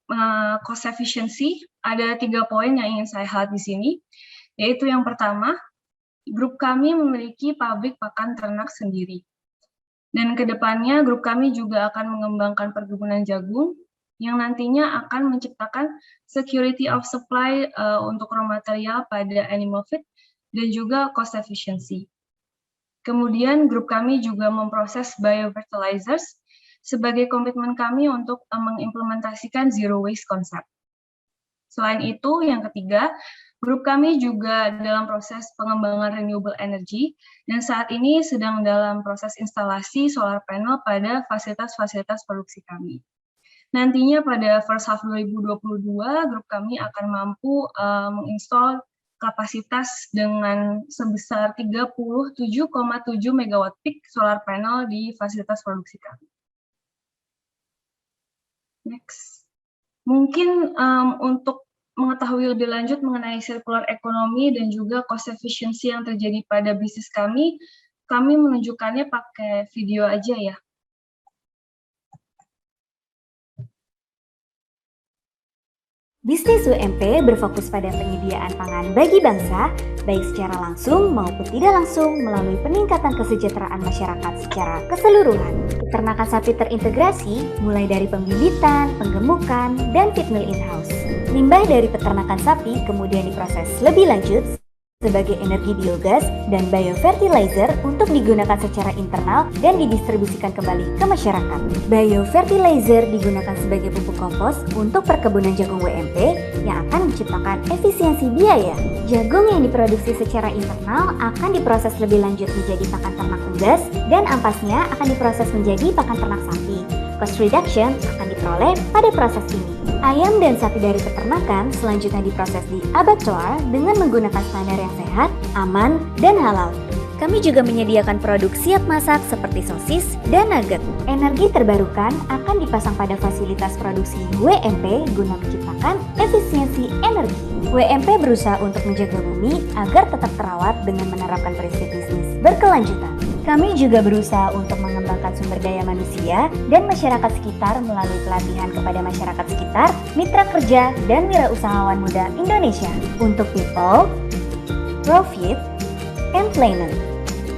cost efficiency, ada 3 poin yang ingin saya highlight di sini, yaitu yang pertama, grup kami memiliki pabrik pakan ternak sendiri. Dan ke depannya grup kami juga akan mengembangkan perkebunan jagung, yang nantinya akan menciptakan security of supply untuk raw material pada animal feed dan juga cost efficiency. Kemudian grup kami juga memproses biofertilizers sebagai komitmen kami untuk mengimplementasikan zero waste concept. Selain itu, yang ketiga, Grup kami juga dalam proses pengembangan renewable energy dan saat ini sedang dalam proses instalasi solar panel pada fasilitas-fasilitas produksi kami. Nantinya pada first half 2022, grup kami akan mampu menginstall kapasitas dengan sebesar 37,7 megawatt peak solar panel di fasilitas produksi kami. Next. Mungkin untuk mengetahui lebih lanjut mengenai circular economy dan juga cost efficiency yang terjadi pada bisnis kami menunjukkannya pakai video aja ya. Bisnis UMP berfokus pada penyediaan pangan bagi bangsa, baik secara langsung maupun tidak langsung melalui peningkatan kesejahteraan masyarakat secara keseluruhan. Peternakan sapi terintegrasi mulai dari pembibitan, penggemukan, dan feed mill in-house. Limbah dari peternakan sapi kemudian diproses lebih lanjut sebagai energi biogas dan biofertilizer untuk digunakan secara internal dan didistribusikan kembali ke masyarakat. Biofertilizer digunakan sebagai pupuk kompos untuk perkebunan jagung WMP yang akan menciptakan efisiensi biaya. Jagung yang diproduksi secara internal akan diproses lebih lanjut menjadi pakan ternak unggas dan ampasnya akan diproses menjadi pakan ternak sapi. Cost reduction akan diperoleh pada proses ini. Ayam dan sapi dari peternakan selanjutnya diproses di abattoir dengan menggunakan standar yang sehat, aman, dan halal. Kami juga menyediakan produk siap masak seperti sosis dan nugget. Energi terbarukan akan dipasang pada fasilitas produksi WMP guna menciptakan efisiensi energi. WMP berusaha untuk menjaga bumi agar tetap terawat dengan menerapkan prinsip bisnis berkelanjutan. Kami juga berusaha untuk mengembangkan sumber daya manusia dan masyarakat sekitar melalui pelatihan kepada masyarakat sekitar, mitra kerja, dan wirausahawan muda Indonesia untuk people, profit, and planet.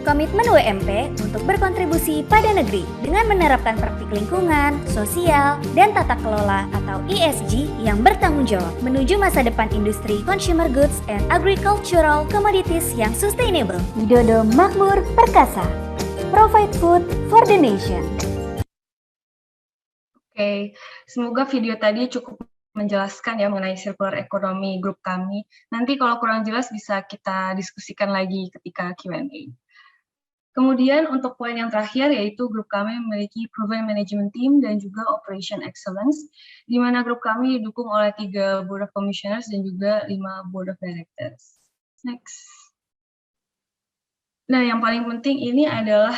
Komitmen WMP untuk berkontribusi pada negeri dengan menerapkan praktik lingkungan, sosial, dan tata kelola atau ESG yang bertanggung jawab menuju masa depan industri consumer goods and agricultural commodities yang sustainable. Widodo Makmur Perkasa, provide food for the nation. Oke, semoga video tadi cukup menjelaskan ya mengenai circular economy grup kami. Nanti kalau kurang jelas bisa kita diskusikan lagi ketika Q&A. Kemudian untuk poin yang terakhir yaitu grup kami memiliki proven management team dan juga operation excellence, di mana grup kami didukung oleh 3 board of commissioners dan juga 5 board of directors. Next. Nah, yang paling penting ini adalah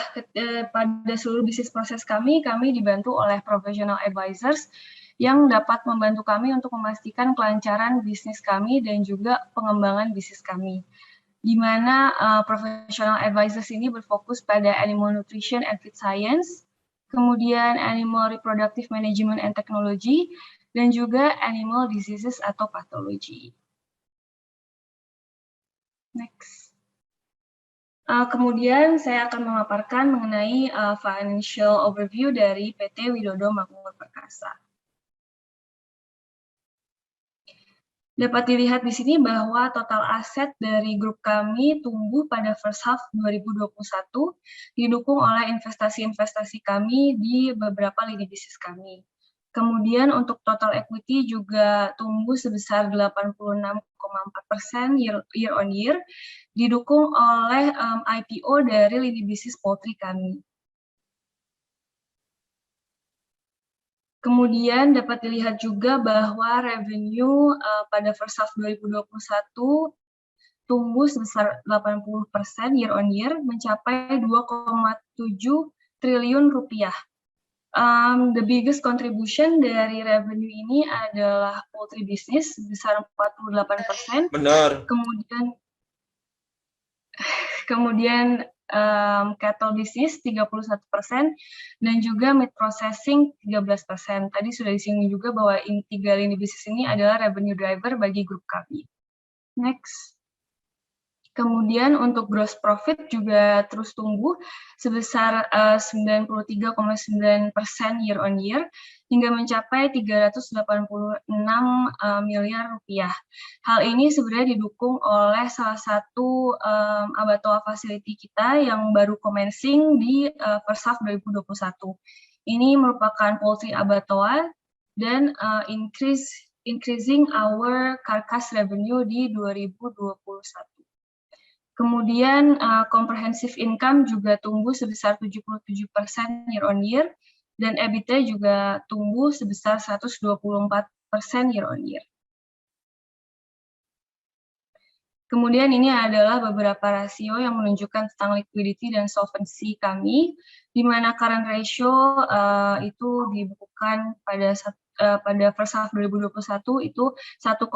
pada seluruh bisnis proses kami dibantu oleh professional advisors yang dapat membantu kami untuk memastikan kelancaran bisnis kami dan juga pengembangan bisnis kami. Di mana professional advisors ini berfokus pada animal nutrition and feed science, kemudian animal reproductive management and technology, dan juga animal diseases atau pathology. Next. Kemudian saya akan memaparkan mengenai financial overview dari PT Widodo Makmur Perkasa. Dapat dilihat di sini bahwa total aset dari grup kami tumbuh pada first half 2021, didukung oleh investasi-investasi kami di beberapa lini bisnis kami. Kemudian untuk total equity juga tumbuh sebesar 86,4% year on year, didukung oleh IPO dari lini bisnis poultry kami. Kemudian dapat dilihat juga bahwa revenue pada first half 2021 tumbuh sebesar 80% year on year, mencapai 2,7 triliun rupiah. The biggest contribution dari revenue ini adalah poultry business sebesar 48%. Benar. Kemudian cattle business 31% dan juga meat processing 13%. Tadi sudah disinggung juga bahwa 3 lini bisnis ini adalah revenue driver bagi grup kami. Next. Kemudian untuk gross profit juga terus tumbuh sebesar 93,9% year on year hingga mencapai 386 miliar rupiah. Hal ini sebenarnya didukung oleh salah satu abattoir facility kita yang baru commencing di first half 2021. Ini merupakan poultry abattoir dan increase increasing our carcass revenue di 2021. Kemudian comprehensive income juga tumbuh sebesar 77% year on year, dan EBITDA juga tumbuh sebesar 124% year on year. Kemudian ini adalah beberapa rasio yang menunjukkan tentang liquidity dan solvency kami, di mana current ratio itu dibukukan pada first half 2021 itu 1,1,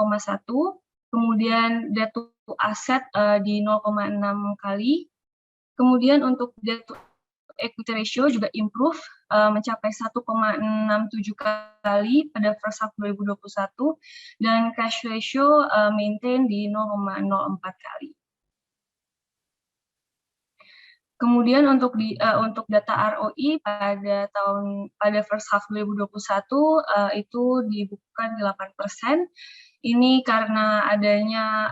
kemudian debt to asset di 0,6 kali, kemudian untuk debt to equity ratio juga improve mencapai 1,67 kali pada first half 2021, dan cash ratio maintain di 0,04 kali. Kemudian untuk data ROI pada first half 2021 itu dibukukan 8%. Ini karena adanya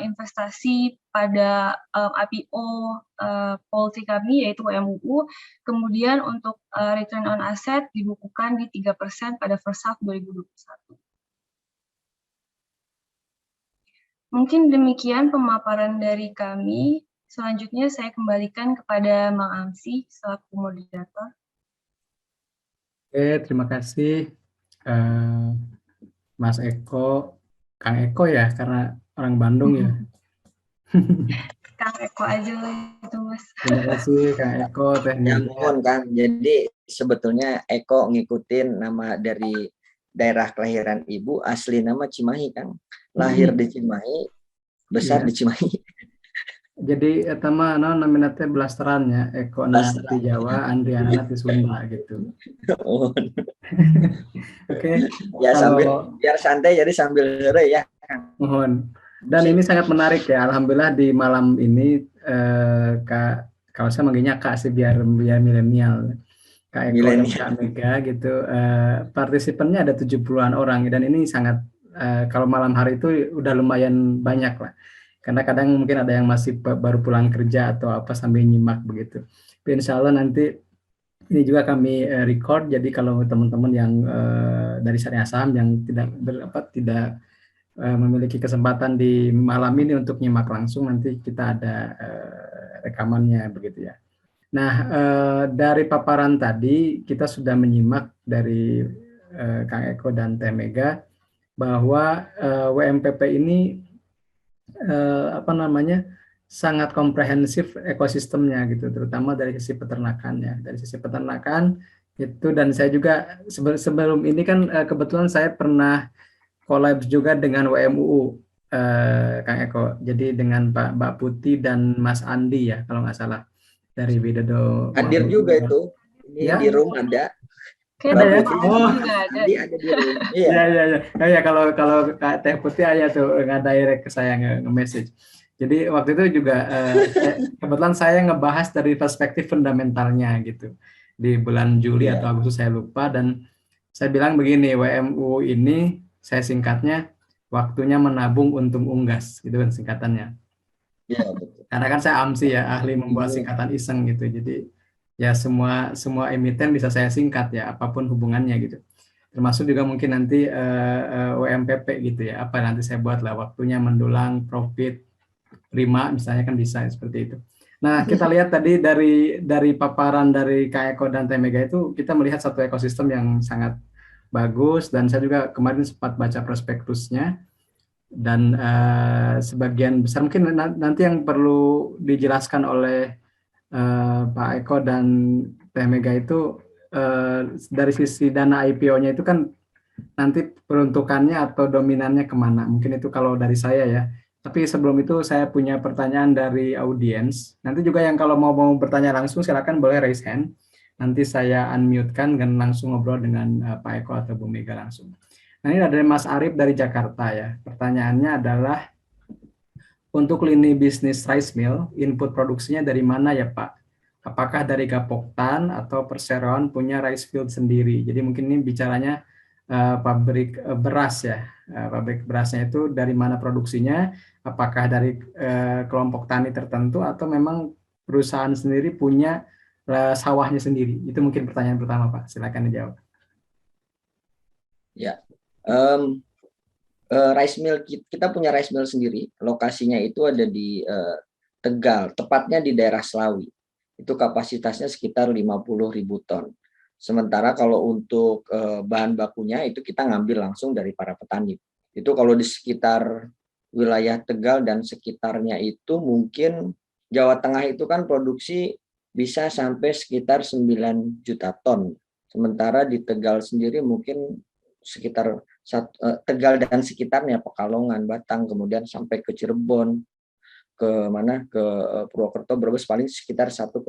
investasi pada IPO Polri kami, yaitu WMUU. Kemudian untuk return on asset dibukukan di 3% pada first half 2021. Mungkin demikian pemaparan dari kami. Selanjutnya saya kembalikan kepada Mang Amsi selaku moderator. Oke, terima kasih Mas Eko, Kang Eko ya, karena orang Bandung ya. Kang Eko aja lah itu, Mas. Terima kasih Kang Eko. Ya mohon Kang, jadi sebetulnya Eko ngikutin nama dari daerah kelahiran ibu, asli nama Cimahi Kang. Lahir di Cimahi, besar di Cimahi. Jadi etama namanya blasterannya Eko di Jawa, Andriana di Sunda gitu. Oke. Ya sambil biar santai jadi sambil sore ya. Mohon. Dan ini sangat menarik ya. Alhamdulillah di malam ini Kak, kalau saya manggilnya Kak sih biar milenial. Kak Eko dan Kak Mega gitu. Partisipannya ada 70-an orang dan ini sangat kalau malam hari itu udah lumayan banyak lah. Karena kadang mungkin ada yang masih baru pulang kerja atau apa sambil nyimak begitu. Tapi insya Allah nanti ini juga kami record, jadi kalau teman-teman yang dari Syariah Saham yang tidak memiliki kesempatan di malam ini untuk nyimak langsung, nanti kita ada rekamannya begitu ya. Nah, dari paparan tadi kita sudah menyimak dari Kang Eko dan Teh Mega bahwa WMPP ini sangat komprehensif ekosistemnya gitu, terutama dari sisi peternakannya. Dari sisi peternakan itu, dan saya juga sebelum ini kan kebetulan saya pernah collab juga dengan WMUU Kang Eko. Jadi dengan Mbak Putih dan Mas Andi ya kalau nggak salah dari Widodo. Hadir juga itu. Ini ya? Di room ada. Ada ya? Oh, ada di room. Iya. Kalau Kak Teh Putih aja tuh nggak direct ke saya nge-message. Jadi waktu itu juga kebetulan saya ngebahas dari perspektif fundamentalnya gitu di bulan Juli atau Agustus saya lupa, dan saya bilang begini, WMU ini saya singkatnya waktunya menabung untung unggas, gitu kan singkatannya. Ya, betul. Karena kan saya AMSI ya, ahli membuat singkatan iseng gitu. Jadi ya semua emiten bisa saya singkat ya, apapun hubungannya gitu. Termasuk juga mungkin nanti WMPP gitu ya, apa nanti saya buat lah waktunya mendulang profit prima misalnya, kan bisa seperti itu. Nah, kita lihat tadi dari paparan dari Kak Eko dan Teh Mega itu kita melihat satu ekosistem yang sangat bagus, dan saya juga kemarin sempat baca prospektusnya, dan sebagian besar mungkin nanti yang perlu dijelaskan oleh Pak Eko dan Teh Mega itu dari sisi dana IPO-nya itu kan nanti peruntukannya atau dominannya kemana, mungkin itu kalau dari saya ya. Tapi sebelum itu saya punya pertanyaan dari audiens. Nanti juga yang kalau mau bertanya langsung silakan boleh raise hand. Nanti saya unmute-kan dan langsung ngobrol dengan Pak Eko atau Bu Mega langsung. Nah, ini ada Mas Arif dari Jakarta ya. Pertanyaannya adalah, untuk lini bisnis rice mill, input produksinya dari mana ya Pak? Apakah dari Gapoktan atau perseroan punya rice field sendiri? Jadi mungkin ini bicaranya pabrik beras ya. Pabrik berasnya itu dari mana produksinya? Apakah dari kelompok tani tertentu atau memang perusahaan sendiri punya sawahnya sendiri? Itu mungkin pertanyaan pertama Pak. Silakan dijawab. Ya, rice mill, kita punya rice mill sendiri, lokasinya itu ada di Tegal, tepatnya di daerah Slawi. Itu kapasitasnya sekitar 50.000 ton. Sementara kalau untuk bahan bakunya itu kita ngambil langsung dari para petani. Itu kalau di sekitar wilayah Tegal dan sekitarnya itu mungkin Jawa Tengah itu kan produksi bisa sampai sekitar 9 juta ton. Sementara di Tegal sendiri mungkin sekitar Tegal dan sekitarnya, Pekalongan, Batang, kemudian sampai ke Cirebon, ke Purwokerto, Brebes paling sekitar 1,3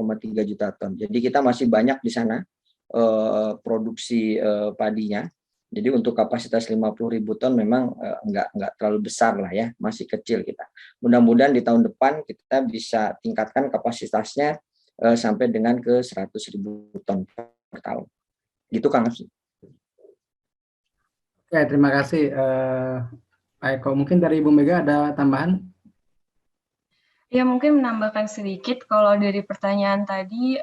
juta ton. Jadi kita masih banyak di sana produksi padinya. Jadi untuk kapasitas 50.000 ton memang nggak terlalu besar lah ya, masih kecil kita. Mudah-mudahan di tahun depan kita bisa tingkatkan kapasitasnya sampai dengan ke 100.000 ton per tahun. Gitu Kang Afsi. Oke, terima kasih Pak Eko. Mungkin dari Ibu Mega ada tambahan? Ya, mungkin menambahkan sedikit, kalau dari pertanyaan tadi,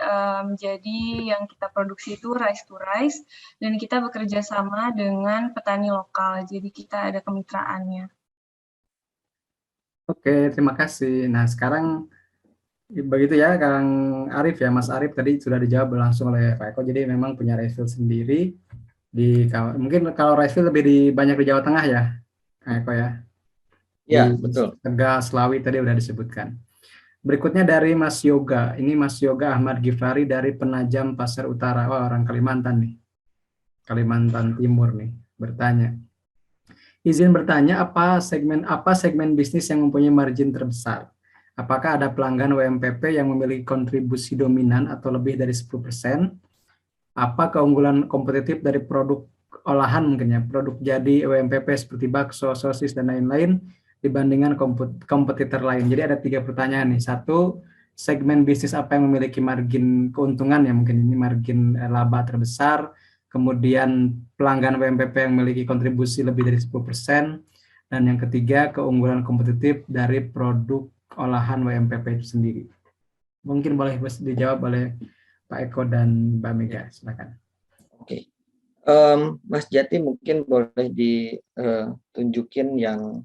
jadi yang kita produksi itu rice to rice, dan kita bekerja sama dengan petani lokal, jadi kita ada kemitraannya. Oke, terima kasih. Nah, sekarang begitu ya, Kang Arif ya, Mas Arif tadi sudah dijawab langsung oleh Pak Eko, jadi memang punya rice field sendiri, mungkin kalau rice field lebih banyak di Jawa Tengah ya, Kang Eko ya? Ya, betul. Tegal, Slawi tadi udah disebutkan. Berikutnya dari Mas Yoga. Ini Mas Yoga Ahmad Gifari dari Penajam Pasar Utara. Oh, orang Kalimantan nih. Kalimantan Timur nih. Bertanya. Izin bertanya, apa segmen bisnis yang mempunyai margin terbesar? Apakah ada pelanggan WMPP yang memiliki kontribusi dominan atau lebih dari 10%? Apa keunggulan kompetitif dari produk olahan mungkin ya, produk jadi WMPP seperti bakso, sosis, dan lain-lain dibandingkan kompetitor lain. Jadi ada 3 pertanyaan nih. 1, segmen bisnis apa yang memiliki margin keuntungan ya, mungkin ini margin laba terbesar. Kemudian pelanggan WMPP yang memiliki kontribusi lebih dari 10%. Dan yang ketiga, keunggulan kompetitif dari produk olahan WMPP itu sendiri. Mungkin boleh dijawab oleh Pak Eko dan Mbak Mega. Silakan. Oke. Mas Jati mungkin boleh ditunjukin yang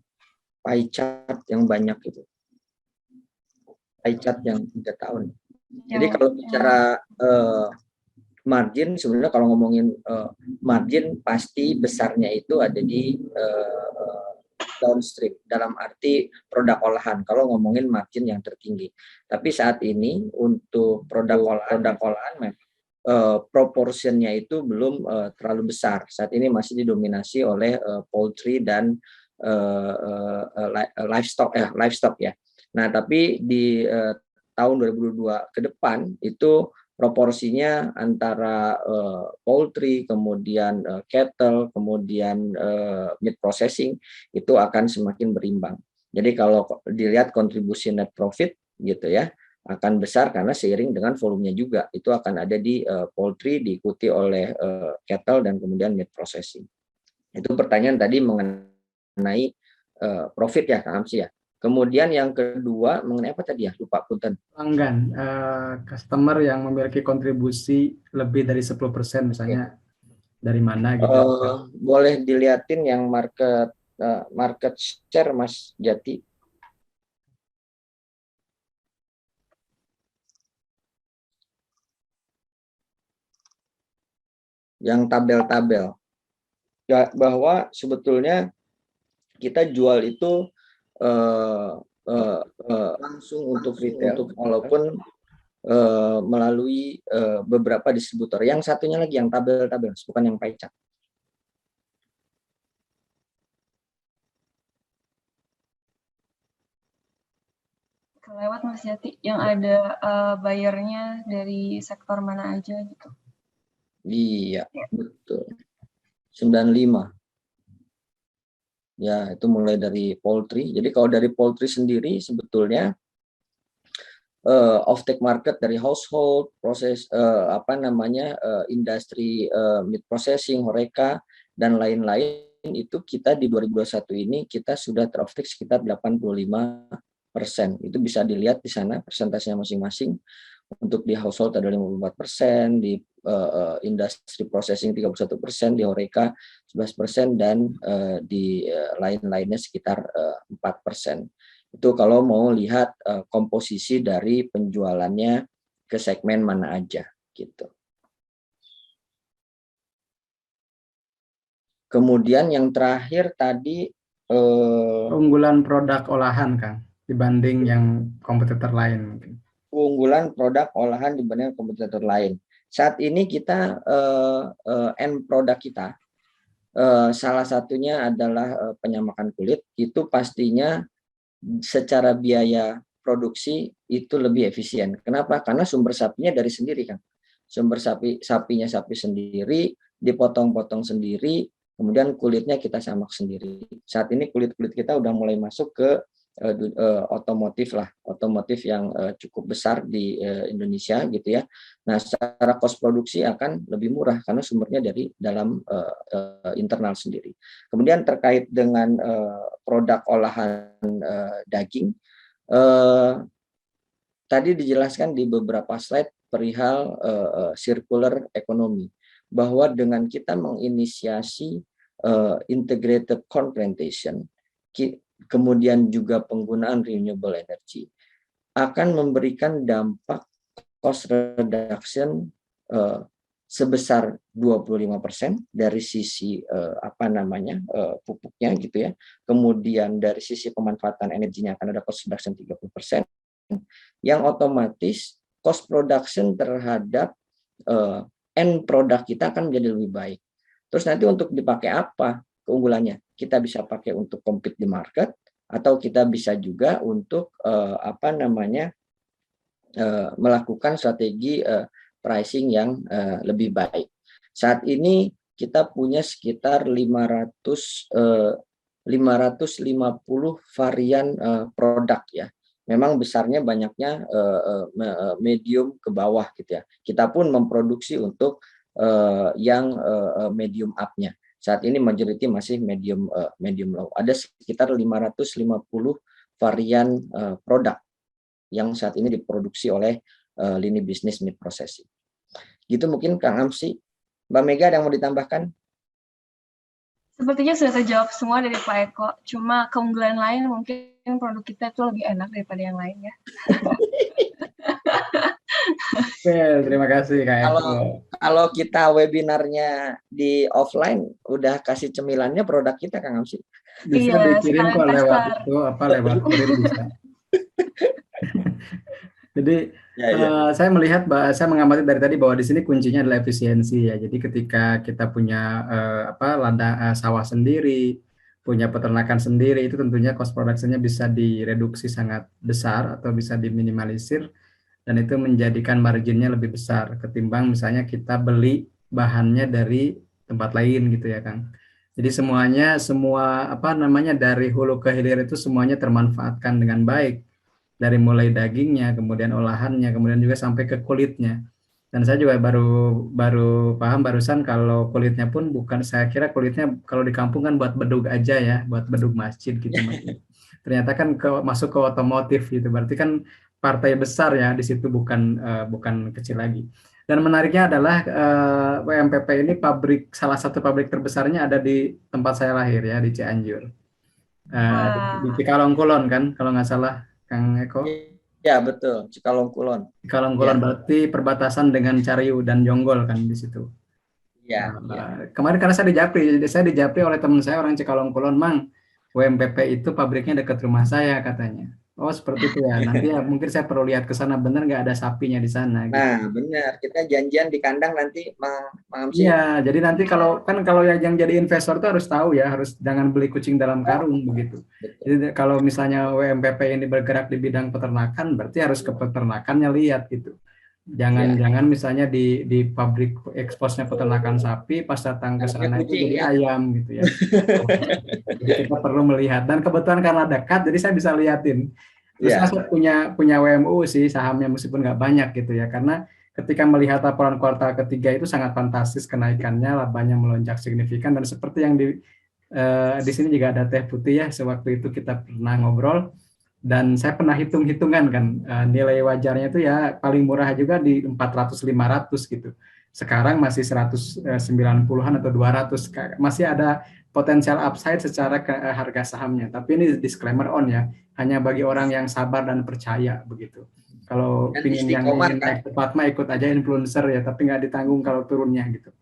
pie chart yang banyak itu, pie chart yang 3 tahun. Jadi kalau bicara margin, sebenarnya kalau ngomongin margin pasti besarnya itu ada di downstream, dalam arti produk olahan. Kalau ngomongin margin yang tertinggi, tapi saat ini untuk produk olahan proportionnya itu belum terlalu besar. Saat ini masih didominasi oleh poultry dan livestock ya. Nah, tapi di tahun 2022 ke depan itu proporsinya antara poultry, kemudian cattle, kemudian meat processing itu akan semakin berimbang. Jadi kalau dilihat kontribusi net profit gitu ya, akan besar karena seiring dengan volumenya juga itu akan ada di poultry, diikuti oleh cattle dan kemudian meat processing. Itu pertanyaan tadi mengenai profit ya Kang Amsi ya. Kemudian yang kedua mengenai apa tadi ya, lupa punten. Pelanggan, customer yang memiliki kontribusi lebih dari 10% misalnya dari mana gitu. Boleh dilihatin yang market share Mas Jati. Yang tabel-tabel. Ya, bahwa sebetulnya kita jual itu langsung untuk retail, walaupun melalui beberapa distributor. Yang satunya lagi yang tabel-tabel, bukan yang pie chart. Kelewat Mas Jati, yang ada bayarnya dari sektor mana aja gitu. Iya, betul. 95. Ya, itu mulai dari poultry. Jadi kalau dari poultry sendiri sebetulnya off-take market dari household, proses industri meat processing, Horeca dan lain-lain itu kita di 2021 ini kita sudah ter-off-take sekitar 85%. Itu bisa dilihat di sana persentasenya masing-masing. untuk di household ada 54%, di industri processing 31%, di Horeca 11%, dan di lain-lainnya sekitar 4%. Itu kalau mau lihat komposisi dari penjualannya ke segmen mana aja gitu. Kemudian yang terakhir tadi keunggulan produk olahan, Kang, dibanding yang kompetitor lain mungkin. Keunggulan produk olahan dibanding kompetitor lain. Saat ini kita end produk kita salah satunya adalah penyamakan kulit. Itu pastinya secara biaya produksi itu lebih efisien. Kenapa? Karena sumber sapinya dari sendiri, kan. Sumber sapinya sapi sendiri, dipotong-potong sendiri, kemudian kulitnya kita samak sendiri. Saat ini kulit-kulit kita udah mulai masuk ke otomotif lah, otomotif yang cukup besar di Indonesia gitu ya. Nah, secara cost produksi akan lebih murah karena sumbernya dari dalam internal sendiri. Kemudian terkait dengan produk olahan daging, tadi dijelaskan di beberapa slide perihal circular economy, bahwa dengan kita menginisiasi integrated corn plantation, kemudian juga penggunaan renewable energy, akan memberikan dampak cost reduction sebesar 25% dari sisi pupuknya gitu ya. Kemudian dari sisi pemanfaatan energinya akan ada cost reduction 30%, yang otomatis cost production terhadap end produk kita akan menjadi lebih baik. Terus nanti untuk dipakai apa keunggulannya? Kita bisa pakai untuk compete di market, atau kita bisa juga untuk melakukan strategi pricing yang lebih baik. Saat ini kita punya sekitar 550 varian produk ya. Memang besarnya banyaknya medium ke bawah gitu ya. Kita pun memproduksi untuk yang medium up-nya. Saat ini majority masih medium low. Ada sekitar 550 varian produk yang saat ini diproduksi oleh lini bisnis meat processing. Gitu mungkin Kang Amsi. Mbak Mega ada yang mau ditambahkan? Sepertinya sudah terjawab semua dari Pak Eko. Cuma keunggulan lain mungkin produk kita itu lebih enak daripada yang lain ya. Terima kasih Kak Eko. Kalau kita webinarnya di offline, udah kasih cemilannya produk kita, Kang Amsi. Bisa dikirim kok lewat itu, lewat kurir bisa. Jadi saya melihat, saya mengamati dari tadi bahwa di sini kuncinya adalah efisiensi ya. Jadi ketika kita punya sawah sendiri, punya peternakan sendiri, itu tentunya cost production-nya bisa direduksi sangat besar atau bisa diminimalisir. Dan itu menjadikan marginnya lebih besar ketimbang misalnya kita beli bahannya dari tempat lain gitu ya Kang. Jadi dari hulu ke hilir itu semuanya termanfaatkan dengan baik, dari mulai dagingnya, kemudian olahannya, kemudian juga sampai ke kulitnya. Dan saya juga baru paham barusan kalau kulitnya pun bukan, saya kira kulitnya kalau di kampung kan buat bedug aja ya, buat bedug masjid gitu. Ternyata kan masuk ke otomotif gitu, berarti kan partai besar ya di situ, bukan kecil lagi. Dan menariknya adalah WMPP ini salah satu pabrik terbesarnya ada di tempat saya lahir ya, di Cianjur, di Cikalong Kulon kan kalau nggak salah Kang Eko. Ya betul, Cikalong Kulon. Cikalong Kulon ya. Berarti perbatasan dengan Cariu dan Jonggol kan di situ. Ya. Kemarin karena saya dijapri oleh teman saya orang Cikalong Kulon, Mang, WMPP itu pabriknya dekat rumah saya katanya. Oh seperti itu ya. Nanti ya mungkin saya perlu lihat ke sana, bener nggak ada sapinya di sana. Gitu. Nah benar, kita janjian di kandang nanti, Mang Amsi. Iya, jadi nanti kalau yang jadi investor tuh harus tahu ya, harus jangan beli kucing dalam karung begitu. Jadi kalau misalnya WMPP ini bergerak di bidang peternakan, berarti harus ke peternakannya lihat gitu. Jangan misalnya di pabrik eksposnya peternakan sapi, pas datang ke sana itu jadi ayam gitu ya. Jadi kita perlu melihat, dan kebetulan karena dekat, jadi saya bisa liatin. Terus saya punya WMU sih sahamnya, meskipun nggak banyak gitu ya, karena ketika melihat laporan kuartal ketiga itu sangat fantastis kenaikannya, labanya melonjak signifikan, dan seperti yang di sini juga ada teh putih ya, sewaktu itu kita pernah ngobrol, Dan saya pernah hitung-hitungan kan, nilai wajarnya itu ya paling murah juga di 400-500 gitu. Sekarang masih 190-an atau 200, masih ada potensial upside secara harga sahamnya. Tapi ini disclaimer on ya, hanya bagi orang yang sabar dan percaya begitu. Kalau ingin yang ingin naik cepat mah ikut aja influencer ya, tapi nggak ditanggung kalau turunnya gitu.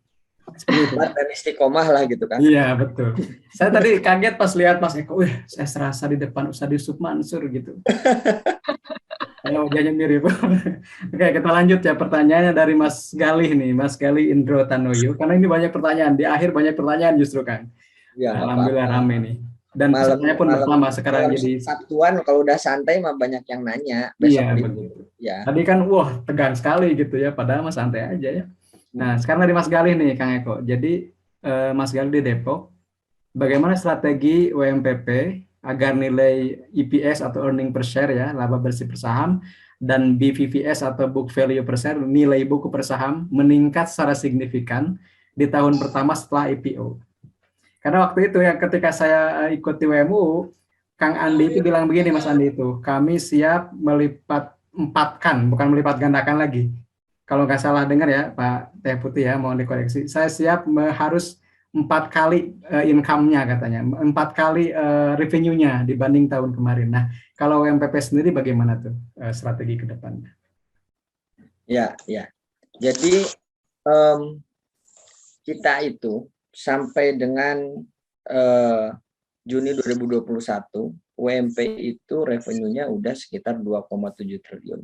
Dan istiqomah lah gitu kan. Iya betul. Saya tadi kaget pas lihat Mas Eko, saya serasa di depan Ustadz Yusuf Mansur gitu. Kayak wajahnya mirip. Oke, kita lanjut ya, pertanyaannya dari Mas Galih nih, Mas Galih Indro Tanoyo. Karena ini banyak pertanyaan, di akhir banyak pertanyaan justru kan. Ya, alhamdulillah rame nih. Dan pesannya pun bertambah sekarang jadi Sabtuan kalau udah santai mah banyak yang nanya. Iya betul. Ya. Tadi kan wah tegang sekali gitu ya, padahal mah santai aja ya. Nah sekarang dari Mas Galih nih Kang Eko. Jadi Mas Galih di Depok, bagaimana strategi WMPP agar nilai EPS atau earning per share ya, laba bersih per saham, dan BVPS atau book value per share, nilai buku per saham meningkat secara signifikan di tahun pertama setelah IPO. Karena waktu itu ya ketika saya ikuti WMU, Kang Andi itu bilang begini, Mas Andi itu, kami siap melipat empatkan, bukan melipat gandakan lagi. Kalau nggak salah dengar ya Pak Teh Putih ya, mohon dikoreksi. Saya siap harus 4 kali income-nya katanya, 4 kali revenue-nya dibanding tahun kemarin. Nah, kalau MPP sendiri bagaimana tuh strategi ke depannya? Ya. Jadi kita itu sampai dengan Juni 2021, UMP itu revenue-nya udah sekitar 2,7 triliun.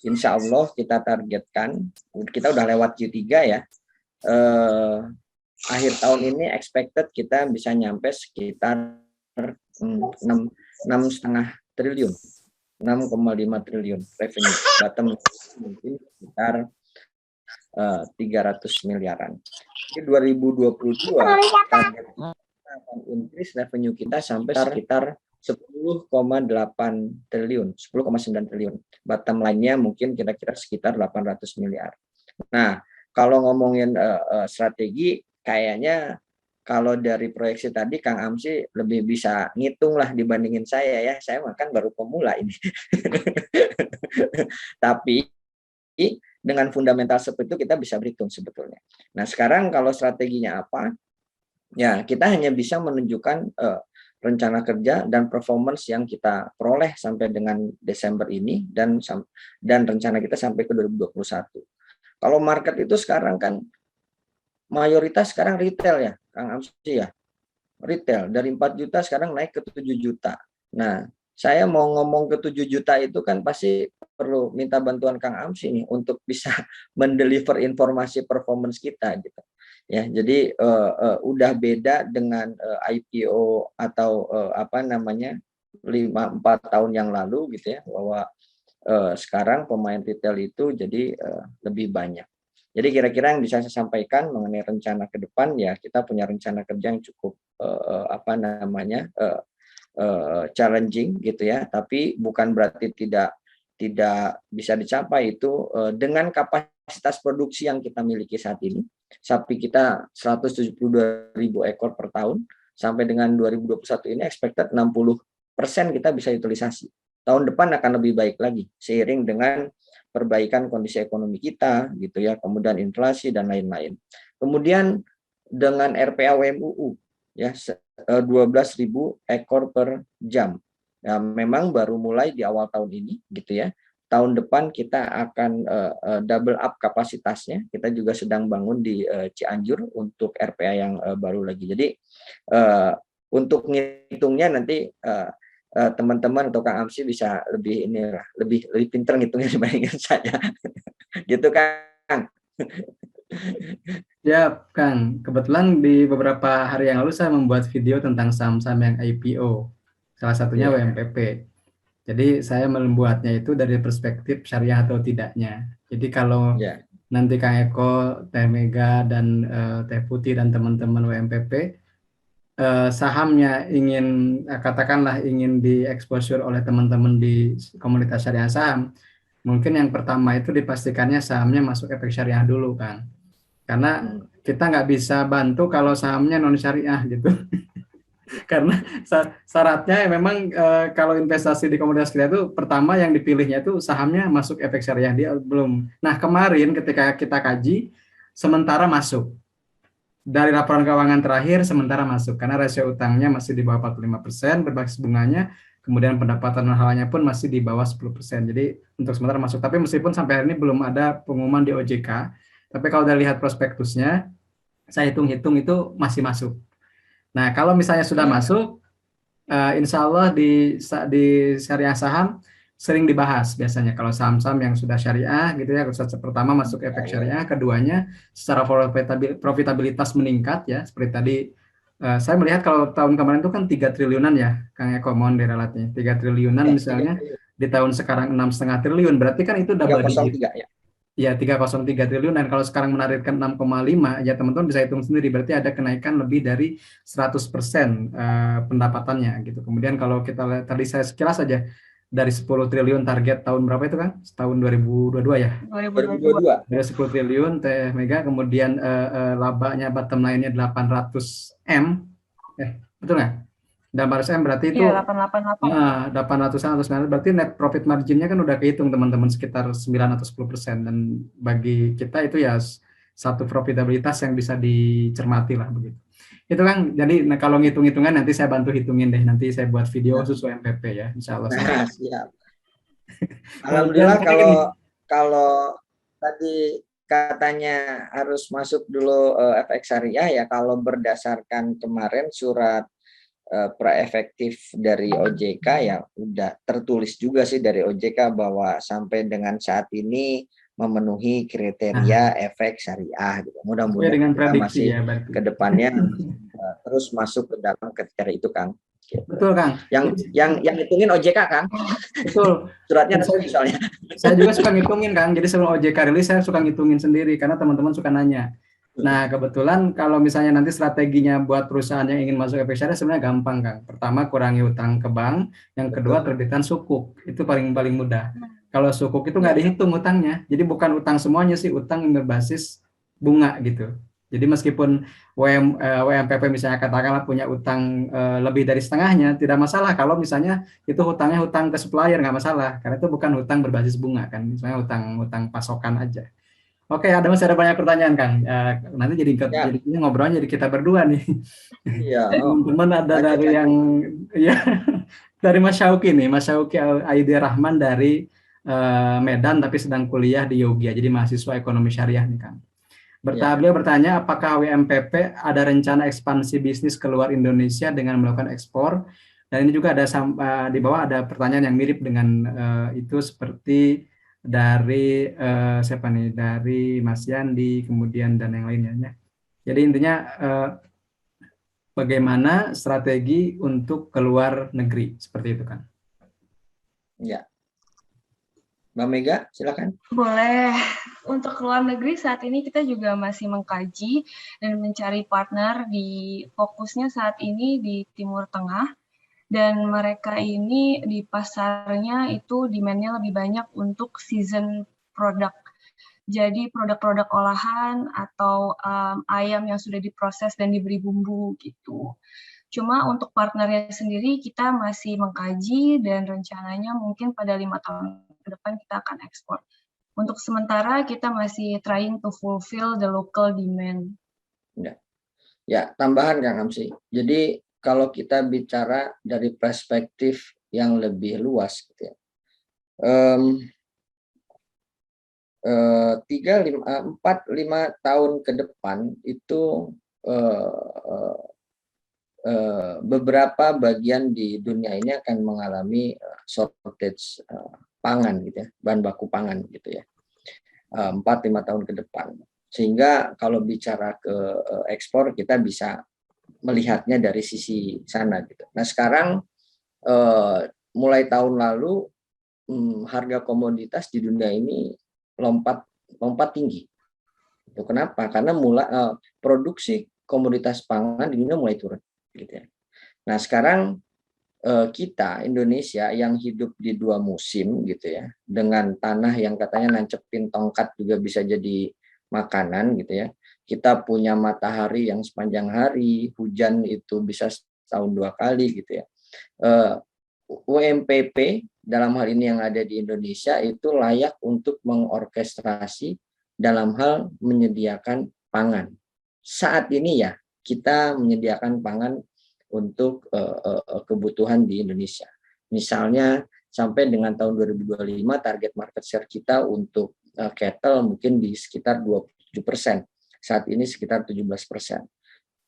Insya Allah kita targetkan, kita udah lewat Q3 ya, akhir tahun ini expected kita bisa nyampe sekitar 6,5 triliun, 6,5 triliun revenue. Bottom mungkin sekitar 300 miliaran. Di 2022 targetnya akan increase revenue kita sampai sekitar 10,8 triliun, 10,9 triliun. Bottom line-nya mungkin kira-kira sekitar 800 miliar. Nah, kalau ngomongin strategi, kayaknya kalau dari proyeksi tadi Kang Amsi lebih bisa ngitung lah dibandingin saya ya. Saya makan baru pemula ini. Tapi dengan fundamental seperti itu kita bisa berhitung sebetulnya. Nah sekarang kalau strateginya apa? Ya kita hanya bisa menunjukkan rencana kerja dan performance yang kita peroleh sampai dengan Desember ini dan rencana kita sampai ke 2021. Kalau market itu sekarang kan mayoritas sekarang retail ya, Kang Amsi ya. Retail dari 4 juta sekarang naik ke 7 juta. Nah, saya mau ngomong ke 7 juta itu kan pasti perlu minta bantuan Kang Amsi nih untuk bisa mendeliver informasi performance kita gitu. Ya, jadi udah beda dengan IPO atau 4 tahun yang lalu gitu ya, bahwa sekarang pemain retail itu jadi lebih banyak. Jadi kira-kira yang bisa saya sampaikan mengenai rencana ke depan ya, kita punya rencana kerja yang cukup challenging gitu ya, tapi bukan berarti tidak bisa dicapai itu dengan kapasitas produksi yang kita miliki saat ini. Sapi kita 172.000 ekor per tahun, sampai dengan 2021 ini expected 60% kita bisa utilisasi. Tahun depan akan lebih baik lagi seiring dengan perbaikan kondisi ekonomi kita gitu ya, kemudian inflasi dan lain-lain. Kemudian dengan RPA WMUU ya 12.000 ekor per jam. Nah, memang baru mulai di awal tahun ini gitu ya. Tahun depan kita akan double up kapasitasnya. Kita juga sedang bangun di Cianjur untuk RPA yang baru lagi. Jadi untuk ngitungnya nanti teman-teman atau Kang Amsi bisa lebih pintar ngitungnya dibandingkan saya. Gitu Kang. Ya, Kang. Kebetulan di beberapa hari yang lalu saya membuat video tentang saham-saham yang IPO. Salah satunya WMPP. Jadi saya membuatnya itu dari perspektif syariah atau tidaknya. Jadi kalau nanti Kang Eko, Teh Mega, dan Teh Putih dan teman-teman WMPP sahamnya katakanlah ingin dieksposur oleh teman-teman di komunitas syariah saham, mungkin yang pertama itu dipastikannya sahamnya masuk efek syariah dulu kan. Karena kita nggak bisa bantu kalau sahamnya non syariah gitu. Karena syaratnya memang kalau investasi di komoditas kita itu pertama yang dipilihnya itu sahamnya masuk efek syariah, dia belum. Nah kemarin ketika kita kaji sementara masuk dari laporan keuangan terakhir sementara masuk karena rasio utangnya masih di bawah 45%, berbasis bunganya, kemudian pendapatan halnya pun masih di bawah 10%. Jadi untuk sementara masuk. Tapi meskipun sampai hari ini belum ada pengumuman di OJK, tapi kalau udah lihat prospektusnya, saya hitung-hitung itu masih masuk. Nah, kalau misalnya sudah masuk, insya Allah di syariah saham sering dibahas biasanya kalau saham-saham yang sudah syariah gitu ya. Pertama masuk efek syariah, keduanya secara profitabilitas meningkat ya. Seperti tadi saya melihat kalau tahun kemarin itu kan 3 triliunan ya, Kang Eko, mohon diralatnya 3 triliunan misalnya di tahun sekarang 6,5 triliun, berarti kan itu double digit. Ya, 303 triliun, dan kalau sekarang menargetkan 6,5, ya teman-teman bisa hitung sendiri, berarti ada kenaikan lebih dari 100% pendapatannya gitu. Kemudian kalau kita lihat, tadi saya sekilas saja, dari 10 triliun target tahun berapa itu kan? Tahun 2022 ya? 2022. Dari 10 triliun Teh Mega, kemudian labanya bottom line-nya 800 M, betul nggak? 800 M berarti itu 800-an atau 900, berarti net profit marginnya kan udah kehitung teman-teman sekitar 9 atau 10%, dan bagi kita itu ya satu profitabilitas yang bisa dicermati lah begitu. Itu kan, jadi kalau ngitung-hitungan nanti saya bantu hitungin deh, nanti saya buat video sesuai MPP ya, insya Allah. Nah, siap. Alhamdulillah kalau tadi katanya harus masuk dulu efek syariah ya, kalau berdasarkan kemarin surat praefektif dari OJK ya udah tertulis juga sih dari OJK bahwa sampai dengan saat ini memenuhi kriteria efek syariah gitu. Mudah-mudahan kita masih ya, ke depannya terus masuk ke dalam kriteria itu, Kang. Gitu. Betul, Kang. Yang hitungin OJK, Kang. Betul. Suratnya soalnya. Saya juga suka ngitungin, Kang. Jadi sebelum OJK rilis saya suka ngitungin sendiri karena teman-teman suka nanya. Nah, kebetulan kalau misalnya nanti strateginya buat perusahaan yang ingin masuk efek syariah sebenarnya gampang, Kang. Pertama, kurangi utang ke bank. Yang kedua, terbitkan sukuk. Itu paling mudah. Kalau sukuk itu nggak dihitung utangnya. Jadi bukan utang semuanya sih, utang yang berbasis bunga gitu. Jadi meskipun WMPP misalnya katakanlah punya utang lebih dari setengahnya, tidak masalah kalau misalnya itu hutangnya hutang ke supplier, nggak masalah. Karena itu bukan hutang berbasis bunga kan, misalnya hutang pasokan aja. Oke, masih ada banyak pertanyaan, Kang. Nanti jadi ngobrolnya jadi kita berdua nih. Iya. Teman-teman ada dari yang ya dari Mas Syauki nih, Mas Syauki Aidi Rahman dari Medan tapi sedang kuliah di Yogyakarta, jadi mahasiswa ekonomi syariah nih, Kang. Beliau bertanya apakah WMPP ada rencana ekspansi bisnis keluar Indonesia dengan melakukan ekspor, dan ini juga ada di bawah ada pertanyaan yang mirip dengan itu seperti dari siapa nih, dari Mas Yandi kemudian dan yang lainnya. Jadi intinya bagaimana strategi untuk keluar negeri seperti itu, kan? Ya, Mbak Mega silakan. Boleh. Untuk keluar negeri saat ini kita juga masih mengkaji dan mencari partner, di fokusnya saat ini di Timur Tengah. Dan mereka ini di pasarnya itu demand-nya lebih banyak untuk season product. Jadi produk-produk olahan atau ayam yang sudah diproses dan diberi bumbu gitu. Cuma untuk partnernya sendiri kita masih mengkaji dan rencananya mungkin pada 5 tahun ke depan kita akan ekspor. Untuk sementara kita masih trying to fulfill the local demand. Ya, tambahan Kang Amsi. Jadi kalau kita bicara dari perspektif yang lebih luas gitu ya, 4-5 tahun ke depan itu beberapa bagian di dunia ini akan mengalami shortage pangan gitu ya, bahan baku pangan gitu ya, 4-5 tahun ke depan. Sehingga kalau bicara ke ekspor kita bisa melihatnya dari sisi sana gitu. Nah sekarang mulai tahun lalu harga komoditas di dunia ini lompat tinggi. Itu kenapa? Karena produksi komoditas pangan di dunia mulai turun gitu ya. Nah sekarang kita Indonesia yang hidup di 2 musim gitu ya, dengan tanah yang katanya nancepin tongkat juga bisa jadi makanan gitu ya. Kita punya matahari yang sepanjang hari, hujan itu bisa setahun 2 kali gitu ya. UMPP dalam hal ini yang ada di Indonesia itu layak untuk mengorkestrasi dalam hal menyediakan pangan. Saat ini ya kita menyediakan pangan untuk kebutuhan di Indonesia. Misalnya sampai dengan tahun 2025 target market share kita untuk cattle mungkin di sekitar 27%. Saat ini sekitar 17%.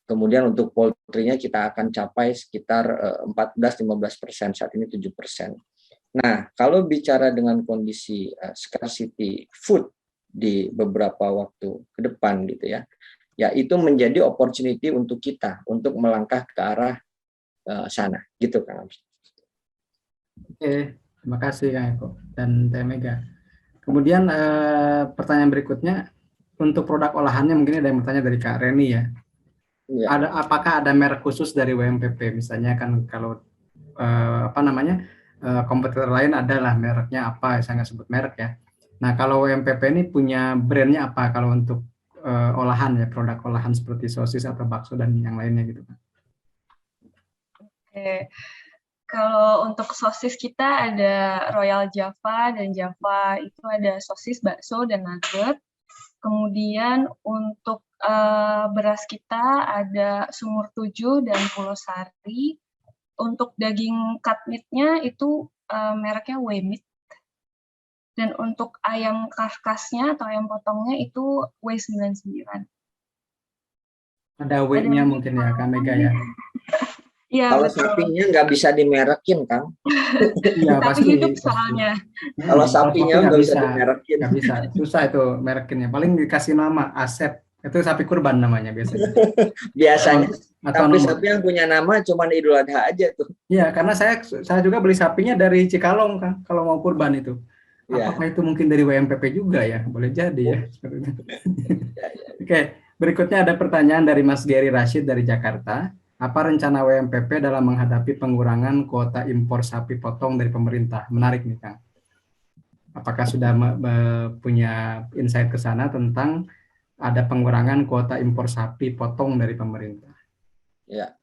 Kemudian untuk poultry-nya kita akan capai sekitar 14-15%, saat ini 7%. Nah, kalau bicara dengan kondisi scarcity food di beberapa waktu ke depan gitu ya, ya itu menjadi opportunity untuk kita untuk melangkah ke arah sana, gitu Kang. Oke, terima kasih Kang Eko dan Teh Mega. Kemudian pertanyaan berikutnya, untuk produk olahannya mungkin ada yang bertanya dari Kak Reni ya. Ya. Apakah ada merek khusus dari WMPP? Misalnya kan kalau kompetitor lain adalah mereknya apa, saya nggak sebut merek ya. Nah kalau WMPP ini punya brandnya apa kalau untuk olahan ya, produk olahan seperti sosis atau bakso dan yang lainnya gitu kan? Oke. Kalau untuk sosis kita ada Royal Java dan Java itu ada sosis, bakso, dan nugget. Kemudian untuk beras kita ada Sumur 7 dan Pulau Sari. Untuk daging cut meat-nya itu mereknya W-Meat. Dan untuk ayam karkasnya atau ayam potongnya itu W99. Ada W-nya mungkin ya, Kak Mega ya. Ya, kalau betul. sapinya nggak bisa dimerekin, Kang. Iya pasti. hidup soalnya. Kalau sapinya nggak bisa dimerekin. Nggak bisa, susah itu merekinnya. Paling dikasih nama Asep, itu sapi kurban namanya biasanya. Biasanya. Atau Tapi nomor. sapi yang punya nama cuma Idul Adha aja tuh. Iya, karena saya juga beli sapinya dari Cikalong kan, kalau mau kurban itu. Ya. Apakah itu mungkin dari WMPP juga ya? Boleh jadi ya. Oke, berikutnya ada pertanyaan dari Mas Gary Rashid dari Jakarta. Apa rencana WMPP dalam menghadapi pengurangan kuota impor sapi potong dari pemerintah? Menarik nih, Kang. Apakah sudah punya insight ke sana tentang ada pengurangan kuota impor sapi potong dari pemerintah? Ya,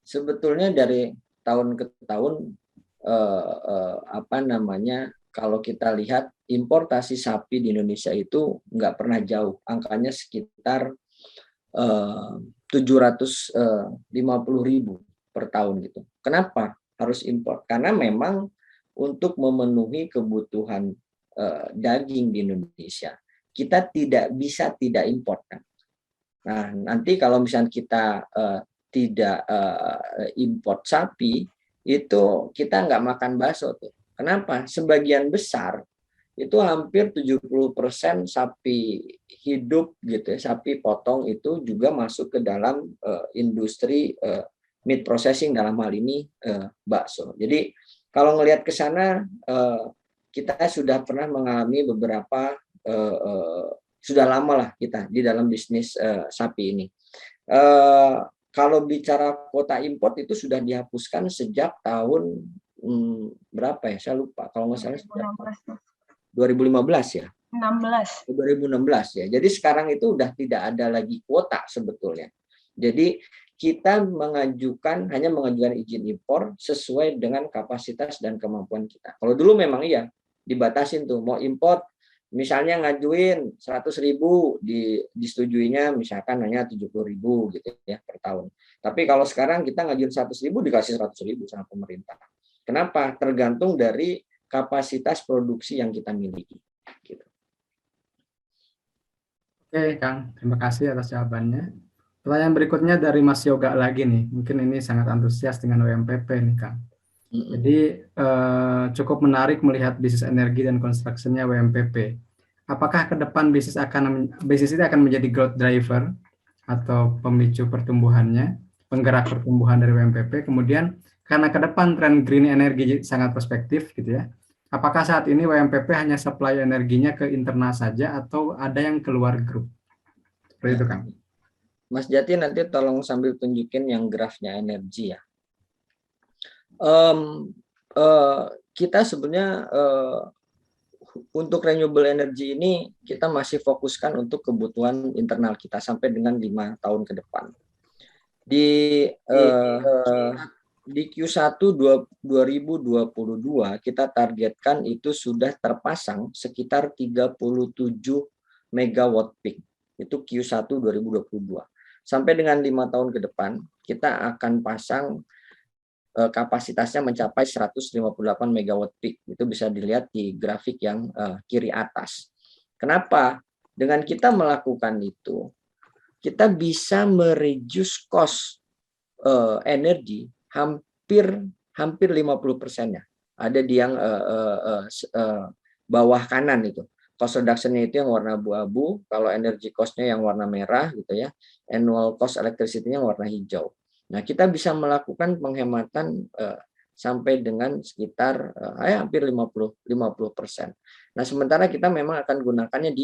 sebetulnya dari tahun ke tahun kalau kita lihat importasi sapi di Indonesia itu nggak pernah jauh, angkanya sekitar 750.000 per tahun gitu. Kenapa harus impor? Karena memang untuk memenuhi kebutuhan daging di Indonesia, kita tidak bisa tidak impor kan. Nah, nanti kalau misalnya kita tidak import sapi, itu kita nggak makan bakso tuh. Kenapa? Sebagian besar itu hampir 70% sapi hidup gitu ya, sapi potong itu juga masuk ke dalam industri meat processing, dalam hal ini bakso. Jadi kalau ngelihat ke sana kita sudah pernah mengalami beberapa sudah lama lah kita di dalam bisnis sapi ini. Kalau bicara kuota import itu sudah dihapuskan sejak tahun berapa ya? Saya lupa. Kalau nggak salah 2015 ya. 2016 ya. Jadi sekarang itu udah tidak ada lagi kuota sebetulnya. Jadi kita hanya mengajukan izin impor sesuai dengan kapasitas dan kemampuan kita. Kalau dulu memang iya dibatasin tuh, mau import misalnya ngajuin 100.000 disetujuinya misalkan hanya 70.000 gitu ya per tahun. Tapi kalau sekarang kita ngajuin 100.000 dikasih 100.000 sama pemerintah. Kenapa? Tergantung dari kapasitas produksi yang kita miliki. Gitu. Oke, Kang. Terima kasih atas jawabannya. Pertanyaan berikutnya dari Mas Yoga lagi nih. Mungkin ini sangat antusias dengan WMPP nih, Kang. Jadi cukup menarik melihat bisnis energi dan construction-nya WMPP. Apakah ke depan bisnis ini akan menjadi growth driver atau pemicu pertumbuhannya, penggerak pertumbuhan dari WMPP? Kemudian karena ke depan tren green energy sangat prospektif gitu ya. Apakah saat ini WMPP hanya supply energinya ke internal saja atau ada yang keluar grup? Seperti itu, Kang. Mas Jati nanti tolong sambil tunjukin yang grafnya energi ya. Kita sebenarnya untuk renewable energy ini kita masih fokuskan untuk kebutuhan internal kita sampai dengan 5 tahun ke depan. Di Q1 2022 kita targetkan itu sudah terpasang sekitar 37 megawatt peak. Itu Q1 2022. Sampai dengan 5 tahun ke depan kita akan pasang kapasitasnya mencapai 158 megawatt peak. Itu bisa dilihat di grafik yang kiri atas. Kenapa? Dengan kita melakukan itu, kita bisa mereduce cost energi hampir 50%-nya. Ada di yang bawah kanan itu. Cost reduction-nya itu yang warna abu-abu, kalau energy cost-nya yang warna merah gitu ya. Annual cost electricity-nya warna hijau. Nah, kita bisa melakukan penghematan sampai dengan sekitar hampir 50%. Nah, sementara kita memang akan gunakannya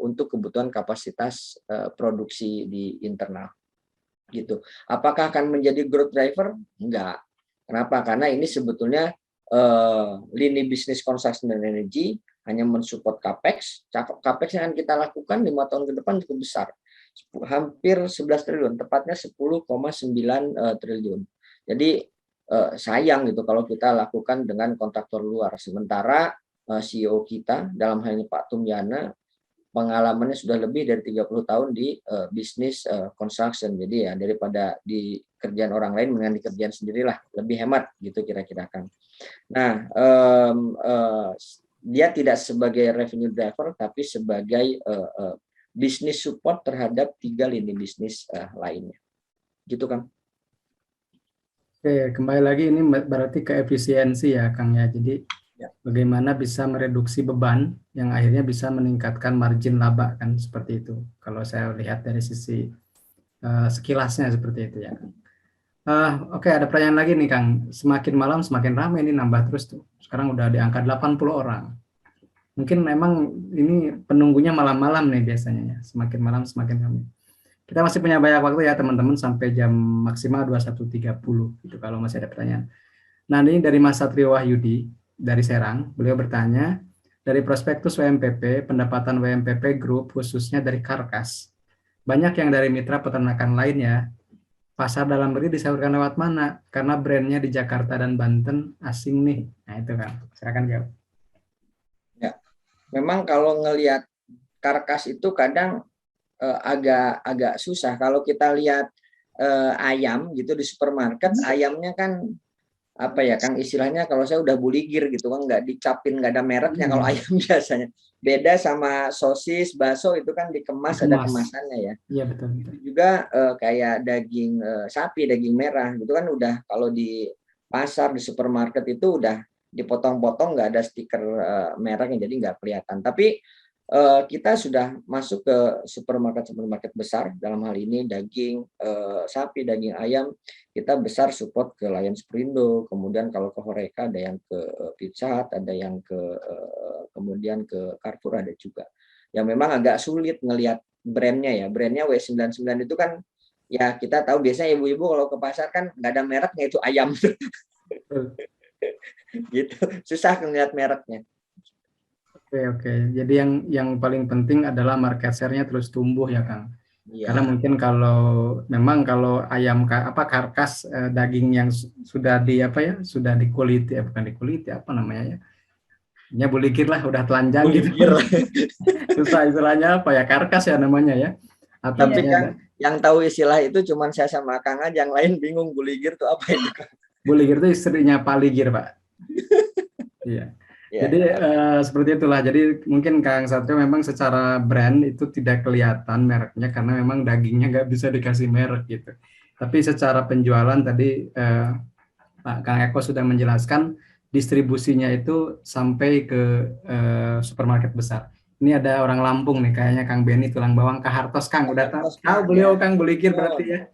untuk kebutuhan kapasitas produksi di internal. Gitu. Apakah akan menjadi growth driver? Enggak. Kenapa? Karena ini sebetulnya lini bisnis construction dan energi hanya mensupport capex. Capex yang akan kita lakukan 5 tahun ke depan cukup besar. Hampir 11 triliun, tepatnya 10,9 triliun. Jadi sayang gitu kalau kita lakukan dengan kontraktor luar. Sementara CEO kita, dalam hal ini Pak Tumyana, pengalamannya sudah lebih dari 30 tahun di bisnis construction. Jadi ya daripada di kerjaan orang lain dengan di kerjaan sendirilah, lebih hemat gitu kira-kira kan. Nah, dia tidak sebagai revenue driver tapi sebagai bisnis support terhadap 3 lini bisnis lainnya. Gitu kan. Oke, kembali lagi ini berarti ke efisiensi ya Kang ya. Jadi bagaimana bisa mereduksi beban yang akhirnya bisa meningkatkan margin laba kan seperti itu. Kalau saya lihat dari sisi sekilasnya seperti itu ya. Oke, ada pertanyaan lagi nih Kang. Semakin malam semakin ramai ini nambah terus tuh. Sekarang udah di angka 80 orang. Mungkin memang ini penunggunya malam-malam nih biasanya ya. Semakin malam semakin ramai. Kita masih punya banyak waktu ya teman-teman sampai jam maksimal 21.30 gitu kalau masih ada pertanyaan. Nah, ini dari Mas Satrio Wahyudi dari Serang, beliau bertanya, dari prospektus WMPP, pendapatan WMPP Group khususnya dari Karkas, banyak yang dari mitra peternakan lainnya, pasar dalam negeri disalurkan lewat mana? Karena brandnya di Jakarta dan Banten asing nih. Nah itu kan, silakan jawab. Ya, memang kalau ngelihat Karkas itu kadang agak susah. Kalau kita lihat ayam gitu di supermarket, ayamnya kan apa ya Kang, istilahnya kalau saya udah buligir gitu kan, nggak dicapin, nggak ada mereknya kalau ayam biasanya. Beda sama sosis, bakso itu kan dikemas, ada kemasannya ya. Iya betul. Juga kayak daging sapi, daging merah gitu kan udah kalau di pasar, di supermarket itu udah dipotong-potong, nggak ada stiker mereknya, jadi nggak kelihatan. Tapi kita sudah masuk ke supermarket besar, dalam hal ini daging sapi, daging ayam, kita besar support ke Lions Perindo, kemudian kalau ke Horeca ada yang ke Pizza Hut, ada yang kemudian ke Carrefour ada juga. Yang memang agak sulit ngelihat brandnya ya, brandnya W99 itu kan ya kita tahu biasanya ibu-ibu kalau ke pasar kan nggak ada mereknya, itu ayam gitu, susah ngelihat mereknya. Oke. Jadi yang paling penting adalah market share-nya terus tumbuh ya Kang. Ya. Karena mungkin kalau ayam karkas daging yang sudah sudah dikuliti, bukan dikuliti apa namanya ya, buligir lah, udah telanjang gitu. Susah istilahnya apa ya, karkas ya namanya ya. Atau yang tahu istilah itu cuman saya sama Kang aja, yang lain bingung buligir itu apa itu. Buligir itu istrinya Paligir Pak. Iya. Ya. Jadi seperti itulah. Jadi mungkin Kang Satrio memang secara brand itu tidak kelihatan mereknya karena memang dagingnya nggak bisa dikasih merek gitu. Tapi secara penjualan tadi Pak Kang Eko sudah menjelaskan distribusinya itu sampai ke supermarket besar. Ini ada orang Lampung nih, kayaknya Kang Beni tulang bawang Kahartos Kang. Udah tahu beliau Kang Buligir berarti ya.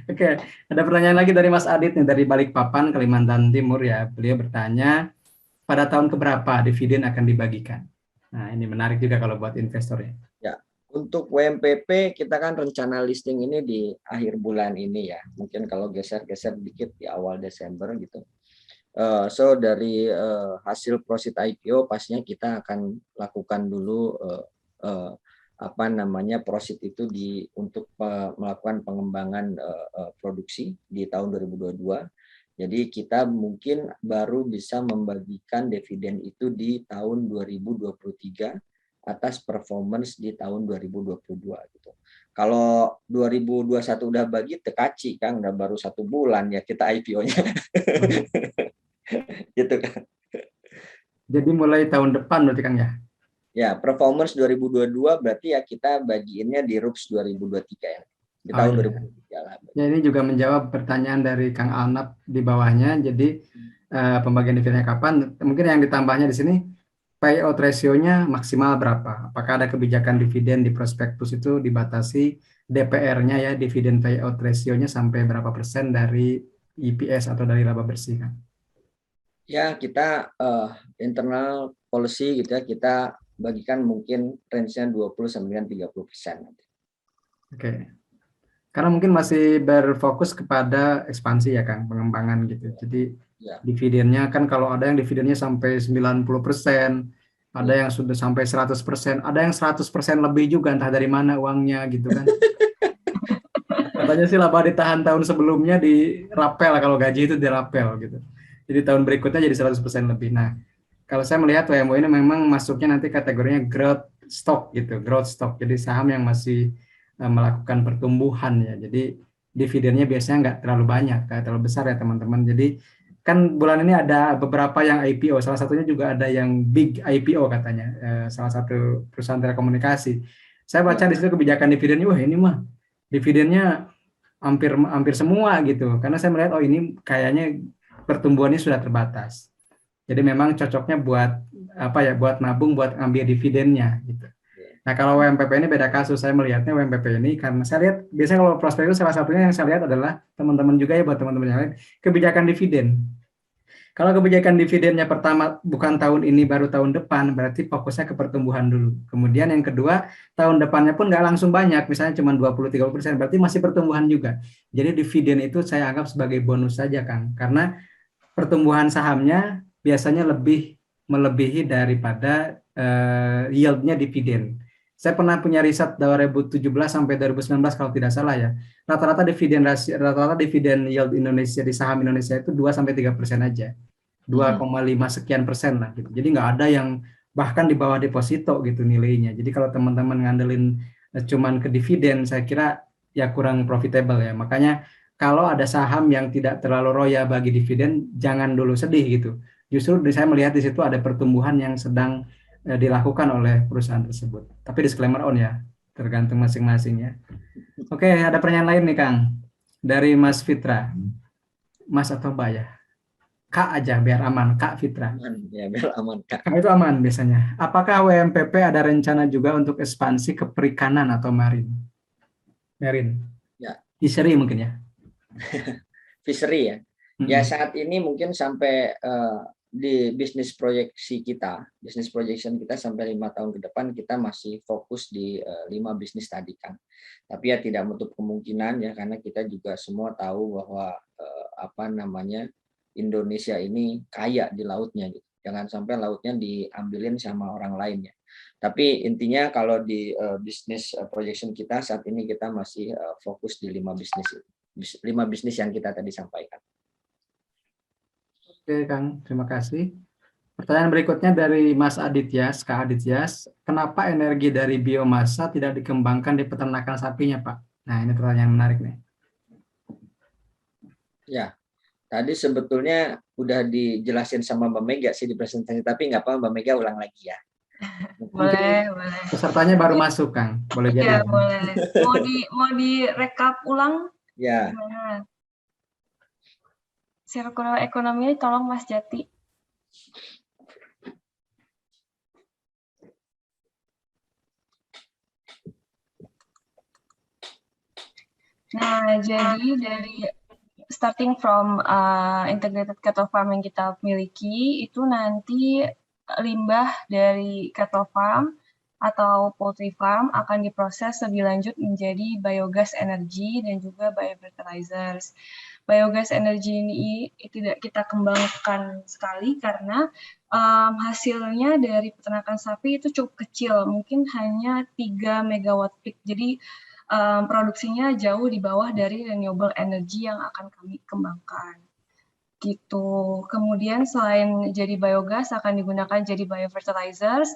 Oke, ada pertanyaan lagi dari Mas Adit nih dari Balikpapan, Kalimantan Timur ya. Beliau bertanya, pada tahun keberapa dividen akan dibagikan? Nah, ini menarik juga kalau buat investor ya. Ya, untuk WMPP kita kan rencana listing ini di akhir bulan ini ya. Mungkin kalau geser-geser dikit di awal Desember gitu. So dari hasil proceed IPO pastinya kita akan lakukan dulu proceed itu untuk melakukan pengembangan produksi di tahun 2022. Jadi kita mungkin baru bisa membagikan dividen itu di tahun 2023 atas performance di tahun 2022 gitu. Kalau 2021 udah bagi tekaci Kang, udah baru 1 bulan ya kita IPO-nya. Gitu kan. Jadi mulai tahun depan berarti Kang ya? Ya, performance 2022 berarti ya kita bagiinnya di RUPS 2023 ya. Di tahun 2023 lah. Ya, ini juga menjawab pertanyaan dari Kang Alnap di bawahnya. Jadi pembagian dividennya kapan? Mungkin yang ditambahnya di sini payout ratio-nya maksimal berapa? Apakah ada kebijakan dividen di prospektus itu dibatasi DPR-nya ya, dividen payout ratio-nya sampai berapa persen dari EPS atau dari laba bersih kan? Ya, kita internal policy gitu ya, kita bagikan mungkin range-nya 20-30%. Oke. Karena mungkin masih berfokus kepada ekspansi ya Kang, pengembangan gitu. Jadi dividennya kan kalau ada yang dividennya sampai 90%, ada yang sudah sampai 100%, ada yang 100% lebih juga, entah dari mana uangnya gitu kan. Katanya sih laba ditahan tahun sebelumnya dirapel, kalau gaji itu dirapel gitu. Jadi tahun berikutnya jadi 100% lebih. Nah, kalau saya melihat WMO ini memang masuknya nanti kategorinya growth stock gitu, growth stock. Jadi saham yang masih melakukan pertumbuhan ya. Jadi dividennya biasanya nggak terlalu banyak, nggak terlalu besar ya teman-teman. Jadi kan bulan ini ada beberapa yang IPO, salah satunya juga ada yang big IPO katanya, salah satu perusahaan telekomunikasi. Saya baca di situ kebijakan dividennya, wah ini mah dividennya hampir semua gitu. Karena saya melihat oh ini kayaknya pertumbuhannya sudah terbatas. Jadi memang cocoknya buat buat nabung, buat ambil dividennya gitu. Nah, kalau WMPP ini beda kasus. Saya melihatnya WMPP ini karena saya lihat biasanya kalau prospek itu salah satunya yang saya lihat adalah teman-teman juga ya, buat teman-teman yang lain, kebijakan dividen. Kalau kebijakan dividennya pertama bukan tahun ini baru tahun depan, berarti fokusnya ke pertumbuhan dulu. Kemudian yang kedua, tahun depannya pun nggak langsung banyak, misalnya cuma 20-30%, berarti masih pertumbuhan juga. Jadi dividen itu saya anggap sebagai bonus saja Kang, karena pertumbuhan sahamnya biasanya lebih melebihi daripada yieldnya dividen. Saya pernah punya riset 2017 sampai 2019 kalau tidak salah ya. Rata-rata dividen yield Indonesia di saham Indonesia itu 2-3% aja. 2,5 sekian persen lah gitu. Jadi nggak ada yang bahkan di bawah deposito gitu nilainya. Jadi kalau teman-teman ngandelin cuman ke dividen, saya kira ya kurang profitable ya. Makanya kalau ada saham yang tidak terlalu roya bagi dividen, jangan dulu sedih gitu. Justru saya melihat di situ ada pertumbuhan yang sedang dilakukan oleh perusahaan tersebut. Tapi disclaimer on ya, tergantung masing-masing ya. Oke, ada pertanyaan lain nih Kang. Dari Mas Fitra. Mas atau Mbak ya? Kak aja biar aman, Kak Fitra. Ya, biar aman Kak. Kak itu aman biasanya. Apakah WMPP ada rencana juga untuk ekspansi ke perikanan atau marine? Ya. Fishery mungkin ya? Fishery ya. Ya saat ini mungkin sampai di bisnis proyection kita sampai 5 tahun ke depan kita masih fokus di 5 bisnis tadi kan. Tapi ya tidak menutup kemungkinan ya, karena kita juga semua tahu bahwa Indonesia ini kaya di lautnya gitu. Jangan sampai lautnya diambilin sama orang lainnya. Tapi intinya kalau di bisnis projection kita saat ini kita masih fokus di 5 bisnis yang kita tadi sampaikan. Oke Kang, terima kasih. Pertanyaan berikutnya dari Mas Adityas, Kak Adityas, kenapa energi dari biomasa tidak dikembangkan di peternakan sapinya Pak? Nah ini pertanyaan menarik nih. Ya, tadi sebetulnya udah dijelasin sama Mbak Mega sih di presentasi, tapi nggak apa-apa Mbak Mega ulang lagi ya. Boleh. Pesertanya baru masuk Kang, boleh jadi. Ya, boleh. Mau di recap ulang? Ya. Gimana? Circular ekonomi tolong Mas Jati. Nah, jadi dari starting from integrated cattle farm yang kita miliki, itu nanti limbah dari cattle farm atau poultry farm akan diproses lebih lanjut menjadi biogas energi dan juga biofertilizers. Biogas energi ini tidak kita kembangkan sekali karena hasilnya dari peternakan sapi itu cukup kecil, mungkin hanya 3 megawatt peak. Jadi produksinya jauh di bawah dari renewable energy yang akan kami kembangkan. Gitu. Kemudian selain jadi biogas akan digunakan jadi biofertilizers.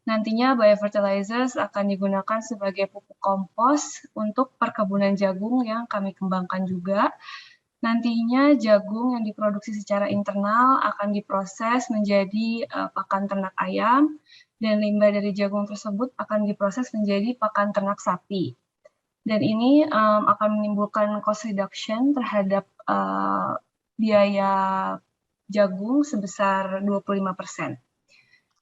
Nantinya biofertilizers akan digunakan sebagai pupuk kompos untuk perkebunan jagung yang kami kembangkan juga. Nantinya jagung yang diproduksi secara internal akan diproses menjadi pakan ternak ayam, dan limbah dari jagung tersebut akan diproses menjadi pakan ternak sapi. Dan ini akan menimbulkan cost reduction terhadap biaya jagung sebesar 25%.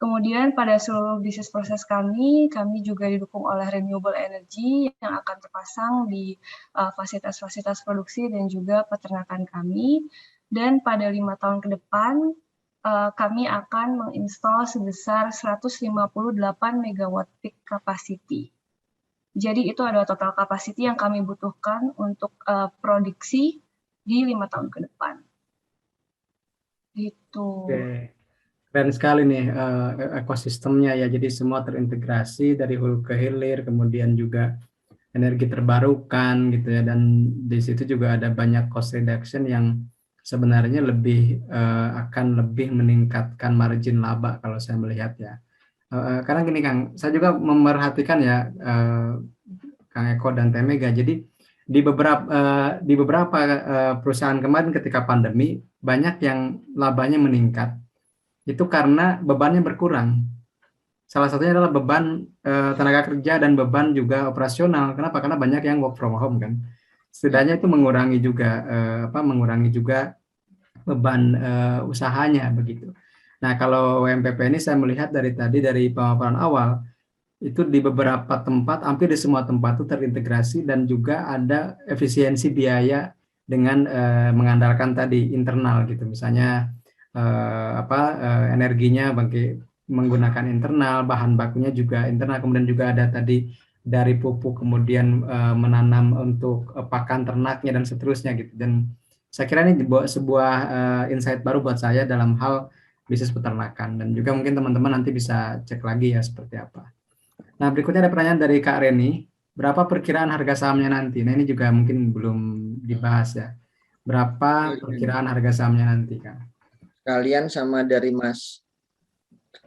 Kemudian pada seluruh bisnis proses kami juga didukung oleh renewable energy yang akan terpasang di fasilitas-fasilitas produksi dan juga peternakan kami. Dan pada 5 tahun ke depan, kami akan menginstal sebesar 158 megawatt peak capacity. Jadi itu adalah total capacity yang kami butuhkan untuk produksi di 5 tahun ke depan. Gitu. Oke. Keren sekali nih ekosistemnya ya, jadi semua terintegrasi dari hulu ke hilir, kemudian juga energi terbarukan gitu ya, dan di situ juga ada banyak cost reduction yang sebenarnya akan lebih meningkatkan margin laba kalau saya melihat ya. Karena gini Kang, saya juga memerhatikan ya Kang Eko dan Teh Mega, jadi di beberapa perusahaan kemarin ketika pandemi banyak yang labanya meningkat. Itu karena bebannya berkurang. Salah satunya adalah beban tenaga kerja dan beban juga operasional. Kenapa? Karena banyak yang work from home kan. Setidaknya itu mengurangi juga beban usahanya begitu. Nah, kalau WMPP ini saya melihat dari pemaparan awal itu di beberapa tempat, hampir di semua tempat itu terintegrasi dan juga ada efisiensi biaya dengan mengandalkan tadi internal gitu. Misalnya energinya menggunakan internal, bahan bakunya juga internal, kemudian juga ada tadi dari pupuk, kemudian menanam untuk pakan ternaknya dan seterusnya gitu. Dan saya kira ini sebuah insight baru buat saya dalam hal bisnis peternakan, dan juga mungkin teman-teman nanti bisa cek lagi ya seperti apa. Nah, berikutnya ada pertanyaan dari Kak Reni, berapa perkiraan harga sahamnya nanti? Nah, ini juga mungkin belum dibahas ya. Berapa perkiraan harga sahamnya nanti, Kak? Kalian sama dari Mas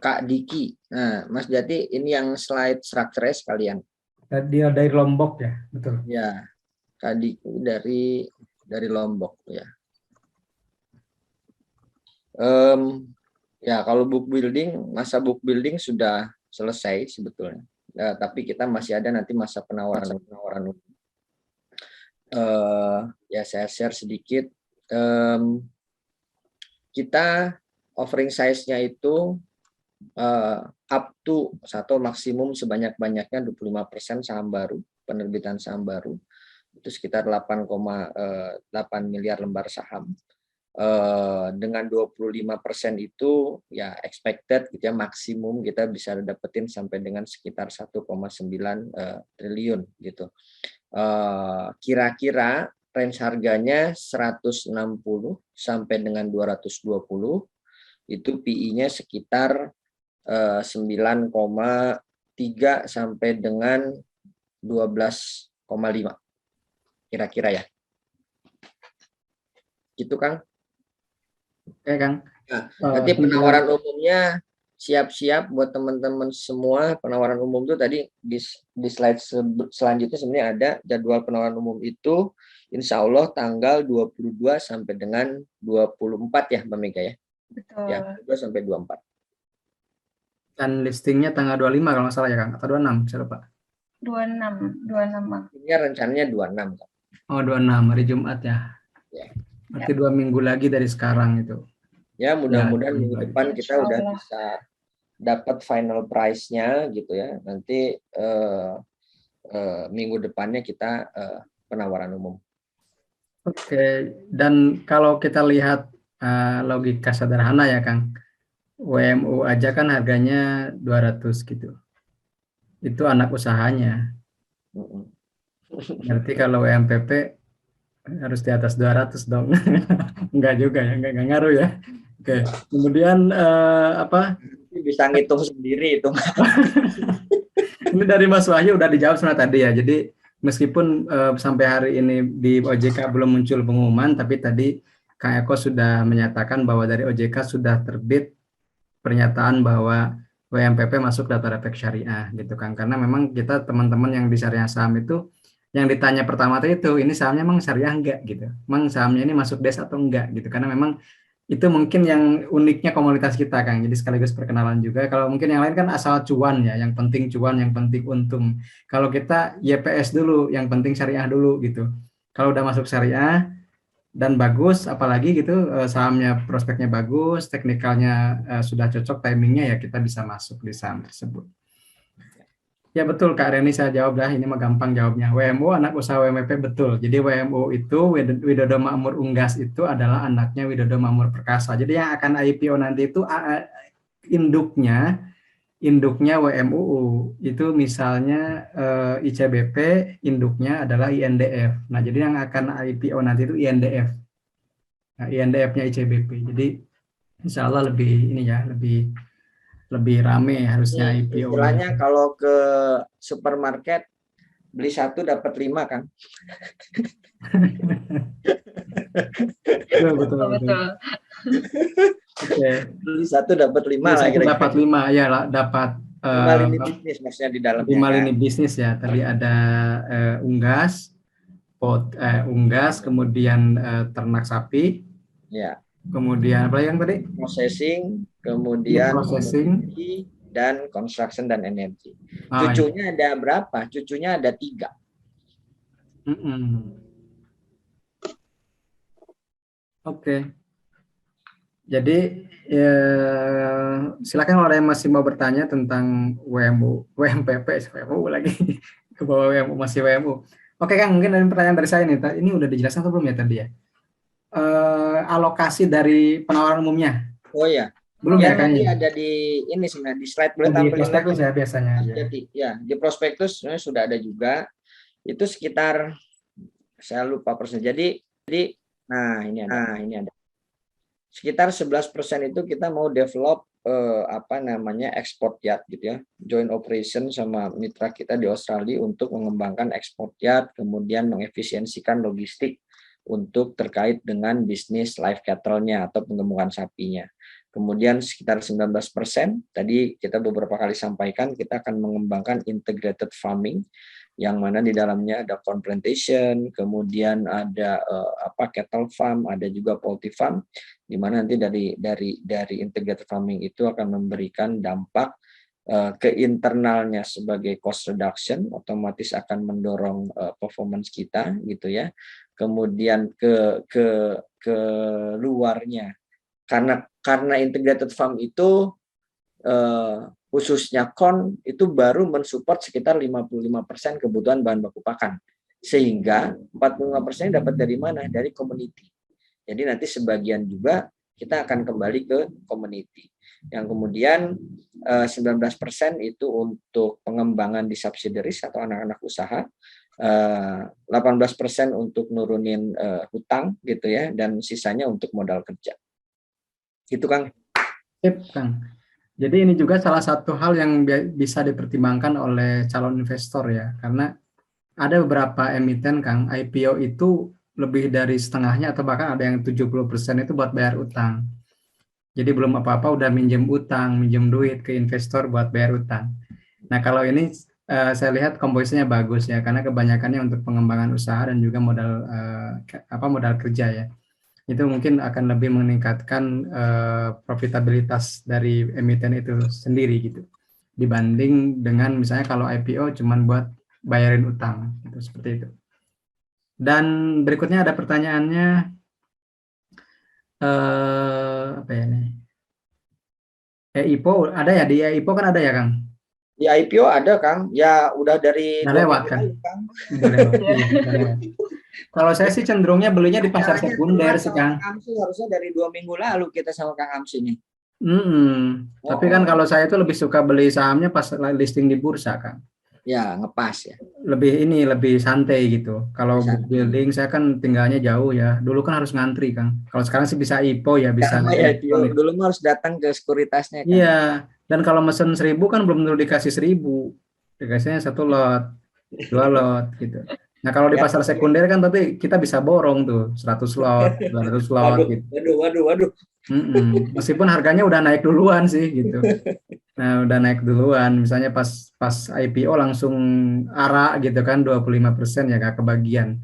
Kak Diki. Nah, Mas Jati, ini yang slide structure sekalian. Dia dari Lombok ya, betul? Ya, Kak Diki dari Lombok ya. Ya, kalau book building, masa book building sudah selesai sebetulnya. Tapi kita masih ada nanti masa penawaran umum. Ya, saya share sedikit. Kita offering size-nya itu up to atau maksimum sebanyak-banyaknya 25% saham baru, penerbitan saham baru. Itu sekitar 8,8 miliar lembar saham. Dengan 25% itu ya expected gitu ya, maksimum kita bisa dapetin sampai dengan sekitar 1,9 triliun gitu. Kira-kira range harganya 160 sampai dengan 220, itu PI-nya sekitar 9,3 sampai dengan 12,5 kira-kira ya. Gitu Kang. Oke Kang. Nah, nanti penawaran umumnya siap-siap buat teman-teman semua. Penawaran umum itu tadi di slide selanjutnya sebenarnya ada jadwal penawaran umum itu insya Allah tanggal 22 sampai dengan 24 ya Mbak Mega ya. Betul. Ya, 22 sampai 24. Dan listingnya tanggal 25 kalau nggak salah ya Kang, atau 26, saya lupa. 26 Ini rencananya 26 Kang. Oh 26, hari Jumat ya. Ya. Berarti 2 minggu lagi dari sekarang itu. Ya, mudah-mudahan minggu depan kita udah bisa dapat final price-nya gitu ya. Nanti minggu depannya kita penawaran umum. Oke, dan kalau kita lihat logika sederhana ya Kang, WMU aja kan harganya 200 gitu. Itu anak usahanya. Berarti kalau WMPP harus di atas 200 dong. Enggak juga ya, enggak ngaruh ya. Oke. Kemudian apa? Bisa ngitung sendiri itu. Ini dari Mas Wahyu udah dijawab sebenarnya tadi ya. Jadi meskipun sampai hari ini di OJK belum muncul pengumuman, tapi tadi Kang Eko sudah menyatakan bahwa dari OJK sudah terbit pernyataan bahwa WMPP masuk daftar efek syariah gitu kan. Karena memang kita teman-teman yang di syariah saham itu yang ditanya pertama itu ini sahamnya memang syariah enggak gitu. Memang sahamnya ini masuk DES atau enggak gitu. Karena memang itu mungkin yang uniknya komunitas kita Kang. Jadi sekaligus perkenalan juga. Kalau mungkin yang lain kan asal cuan ya, yang penting cuan, yang penting untung. Kalau kita YPS dulu, yang penting syariah dulu gitu. Kalau udah masuk syariah dan bagus, apalagi gitu sahamnya prospeknya bagus, teknikalnya sudah cocok, timingnya ya kita bisa masuk di saham tersebut. Ya betul Kak Reni, saya jawab dah, ini mah gampang jawabnya. WMU anak usaha WMP betul. Jadi WMU itu Widodo Makmur Unggas itu adalah anaknya Widodo Makmur Perkasa. Jadi yang akan IPO nanti itu induknya WMUU. Itu misalnya ICBP, induknya adalah INDF. Nah, jadi yang akan IPO nanti itu INDF. Nah, INDF-nya ICBP. Jadi insya Allah lebih ini ya, lebih rame harusnya IPO. Istilahnya kalau ke supermarket beli 1 dapat 5 kan? betul. Oke. Beli 1 dapat 5 lah kira-kira. Dapat 5 ya lah, dapat 5 lini bisnis maksudnya di dalamnya. 5 lini bisnis ya. Tadi ada unggas, kemudian ternak sapi. Ya. Kemudian apa yang tadi? Processing, kemudian dan construction dan energi. Cucunya ada berapa? Cucunya ada 3. Oke. Jadi silakan kalau ada yang masih mau bertanya tentang WMPP, WMU lagi ke bawah WMU, masih WMU. Oke Kang, mungkin ada pertanyaan dari saya nih. Ini udah dijelaskan atau belum ya tadi ya? Alokasi dari penawaran umumnya. Oh ya. Belum ya nanti ada di ini sebenarnya di slide boleh tampilin. Di prospektus ya biasanya. Jadi ya di prospektus sebenarnya sudah ada juga. Itu sekitar saya lupa persen. Jadi nah ini ada. Sekitar 11% itu kita mau develop export yard gitu ya. Joint operation sama mitra kita di Australia untuk mengembangkan export yard, kemudian mengefisiensikan logistik untuk terkait dengan bisnis live cattle-nya atau pengembangan sapinya. Kemudian sekitar 19%, tadi kita beberapa kali sampaikan, kita akan mengembangkan integrated farming, yang mana di dalamnya ada corn plantation, kemudian ada cattle farm, ada juga poultry farm, di mana nanti dari integrated farming itu akan memberikan dampak ke internalnya sebagai cost reduction, otomatis akan mendorong performance kita gitu ya. Kemudian ke luarnya, karena integrated farm itu khususnya corn itu baru mensupport sekitar 55% kebutuhan bahan baku pakan, sehingga 45% dapat dari mana? Dari community. Jadi nanti sebagian juga kita akan kembali ke community. Yang kemudian 19% itu untuk pengembangan di subsidiaries atau anak-anak usaha, 18% untuk nurunin hutang gitu ya, dan sisanya untuk modal kerja. Itu Kang. Sip, Kang. Jadi ini juga salah satu hal yang bisa dipertimbangkan oleh calon investor ya, karena ada beberapa emiten Kang, IPO itu lebih dari setengahnya atau bahkan ada yang 70% itu buat bayar utang. Jadi belum apa-apa udah minjem utang, minjem duit ke investor buat bayar utang. Nah kalau ini saya lihat komposisinya bagus ya, karena kebanyakannya untuk pengembangan usaha dan juga modal kerja ya. Itu mungkin akan lebih meningkatkan profitabilitas dari emiten itu sendiri gitu, dibanding dengan misalnya kalau IPO cuman buat bayarin utang gitu, seperti itu. Dan berikutnya ada pertanyaannya apa ya nih? EIPO ada ya, di EIPO kan ada ya Kang? Di IPO ada Kang, ya udah dari lewat kan? Kalau saya sih cenderungnya belinya di pasar sekunder sih Kang. Harusnya dari 2 minggu lalu kita sama Kang Amsi nih. Tapi kan kalau saya itu lebih suka beli sahamnya pas listing di bursa Kang. Ya, ngepas ya. Lebih santai gitu. Kalau book building saya kan tinggalnya jauh ya. Dulu kan harus ngantri, Kang. Kalau sekarang sih bisa IPO ya, bisa Sama ya, elektronik. dulu mah harus datang ke sekuritasnya kan. Iya, dan kalau mesen 1.000 kan belum tentu dikasih 1.000. Dikasihnya 1 lot, 2 lot gitu. Nah, kalau di Ya. pasar sekunder kan tapi kita bisa borong tuh 100 lot, 200 lot gitu. Waduh. Meskipun harganya udah naik duluan sih gitu. Nah, udah naik duluan. Misalnya pas IPO langsung ARA gitu kan 25% ya Kak, kebagian.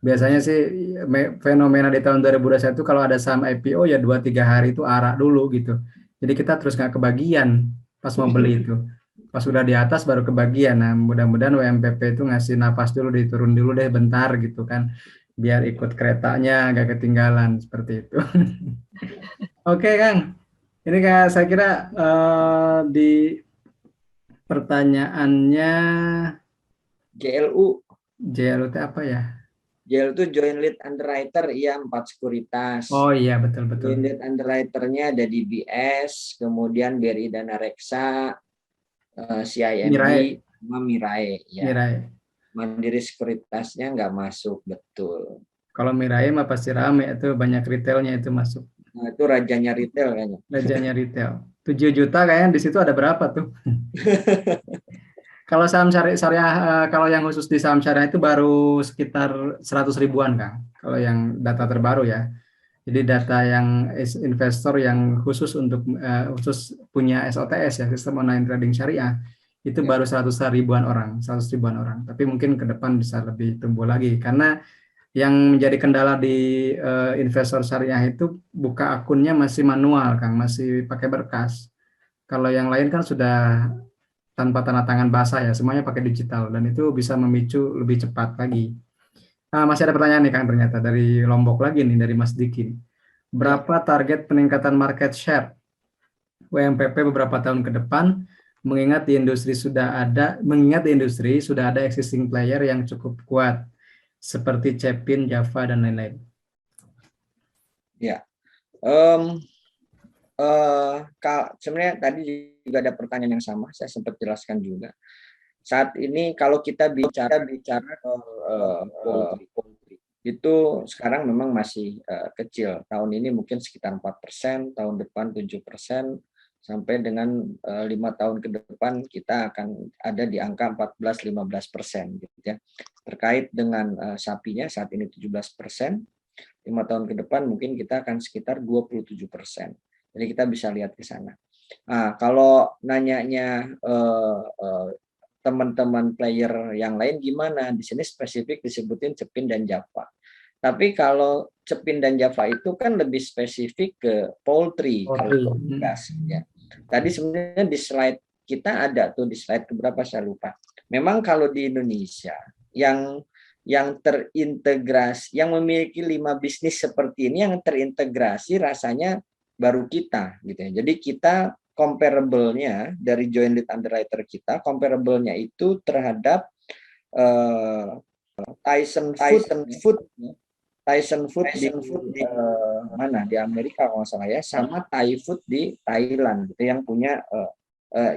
Biasanya sih fenomena di tahun 2021 kalau ada saham IPO ya 2-3 hari itu ARA dulu gitu. Jadi kita terus nggak kebagian pas mau beli itu. Pas udah di atas baru kebagian. Nah, mudah-mudahan WMPP itu ngasih napas dulu, diturun dulu deh bentar gitu kan. Biar ikut keretanya agak ketinggalan seperti itu. Oke, Kang. Ini saya kira di pertanyaannya JLU itu apa ya? JLU itu Joint Lead Underwriter, iya 4 sekuritas. Oh iya, betul. Joint Lead Underwriter-nya ada DBS, kemudian BRI Dana Reksa, CIMB, sama Mirae. Ya. Mirae. Mandiri sekuritasnya nggak masuk, betul. Kalau Mirae mah pasti rame, itu banyak retailnya itu masuk. Nah, itu rajanya retail kayaknya. Rajanya retail. 7 juta kayaknya di situ ada berapa tuh? Kalau saham syariah, kalau yang khusus di saham syariah itu baru sekitar 100 ribuan, Kang. Kalau yang data terbaru ya. Jadi data yang investor yang khusus untuk khusus punya SOTS ya, sistem online trading syariah, itu baru 100 ribuan orang. Tapi mungkin ke depan bisa lebih tumbuh lagi karena yang menjadi kendala di investor syariah itu buka akunnya masih manual, Kang, masih pakai berkas. Kalau yang lain kan sudah tanpa tanda tangan basah ya, semuanya pakai digital dan itu bisa memicu lebih cepat lagi. Nah, masih ada pertanyaan nih, Kang, ternyata dari Lombok lagi nih, dari Mas Diki. Berapa target peningkatan market share WMPP beberapa tahun ke depan mengingat di industri sudah ada existing player yang cukup kuat seperti Cepin, Java, dan lain-lain. Ya, sebenarnya tadi juga ada pertanyaan yang sama, saya sempat jelaskan juga. Saat ini kalau kita bicara poultry, itu sekarang memang masih kecil. Tahun ini mungkin sekitar 4%, tahun depan 7%, sampai dengan 5 tahun ke depan kita akan ada di angka 14-15% gitu ya. Terkait dengan sapinya saat ini 17%, 5 tahun ke depan mungkin kita akan sekitar 27%. Jadi kita bisa lihat ke sana. Nah, kalau nanyanya teman-teman player yang lain gimana? Di sini spesifik disebutin Cepin dan Java. Tapi kalau Cepin dan Java itu kan lebih spesifik ke poultry. Kalau gas ya. Tadi sebenarnya di slide kita ada tuh, di slide keberapa saya lupa. Memang kalau di Indonesia yang terintegrasi, yang memiliki 5 bisnis seperti ini yang terintegrasi rasanya baru kita gitu ya. Jadi kita comparable-nya dari joint lead underwriter kita, comparable-nya itu terhadap Tyson Food di mana di Amerika kalau nggak salah ya, sama Thai Food di Thailand gitu, yang punya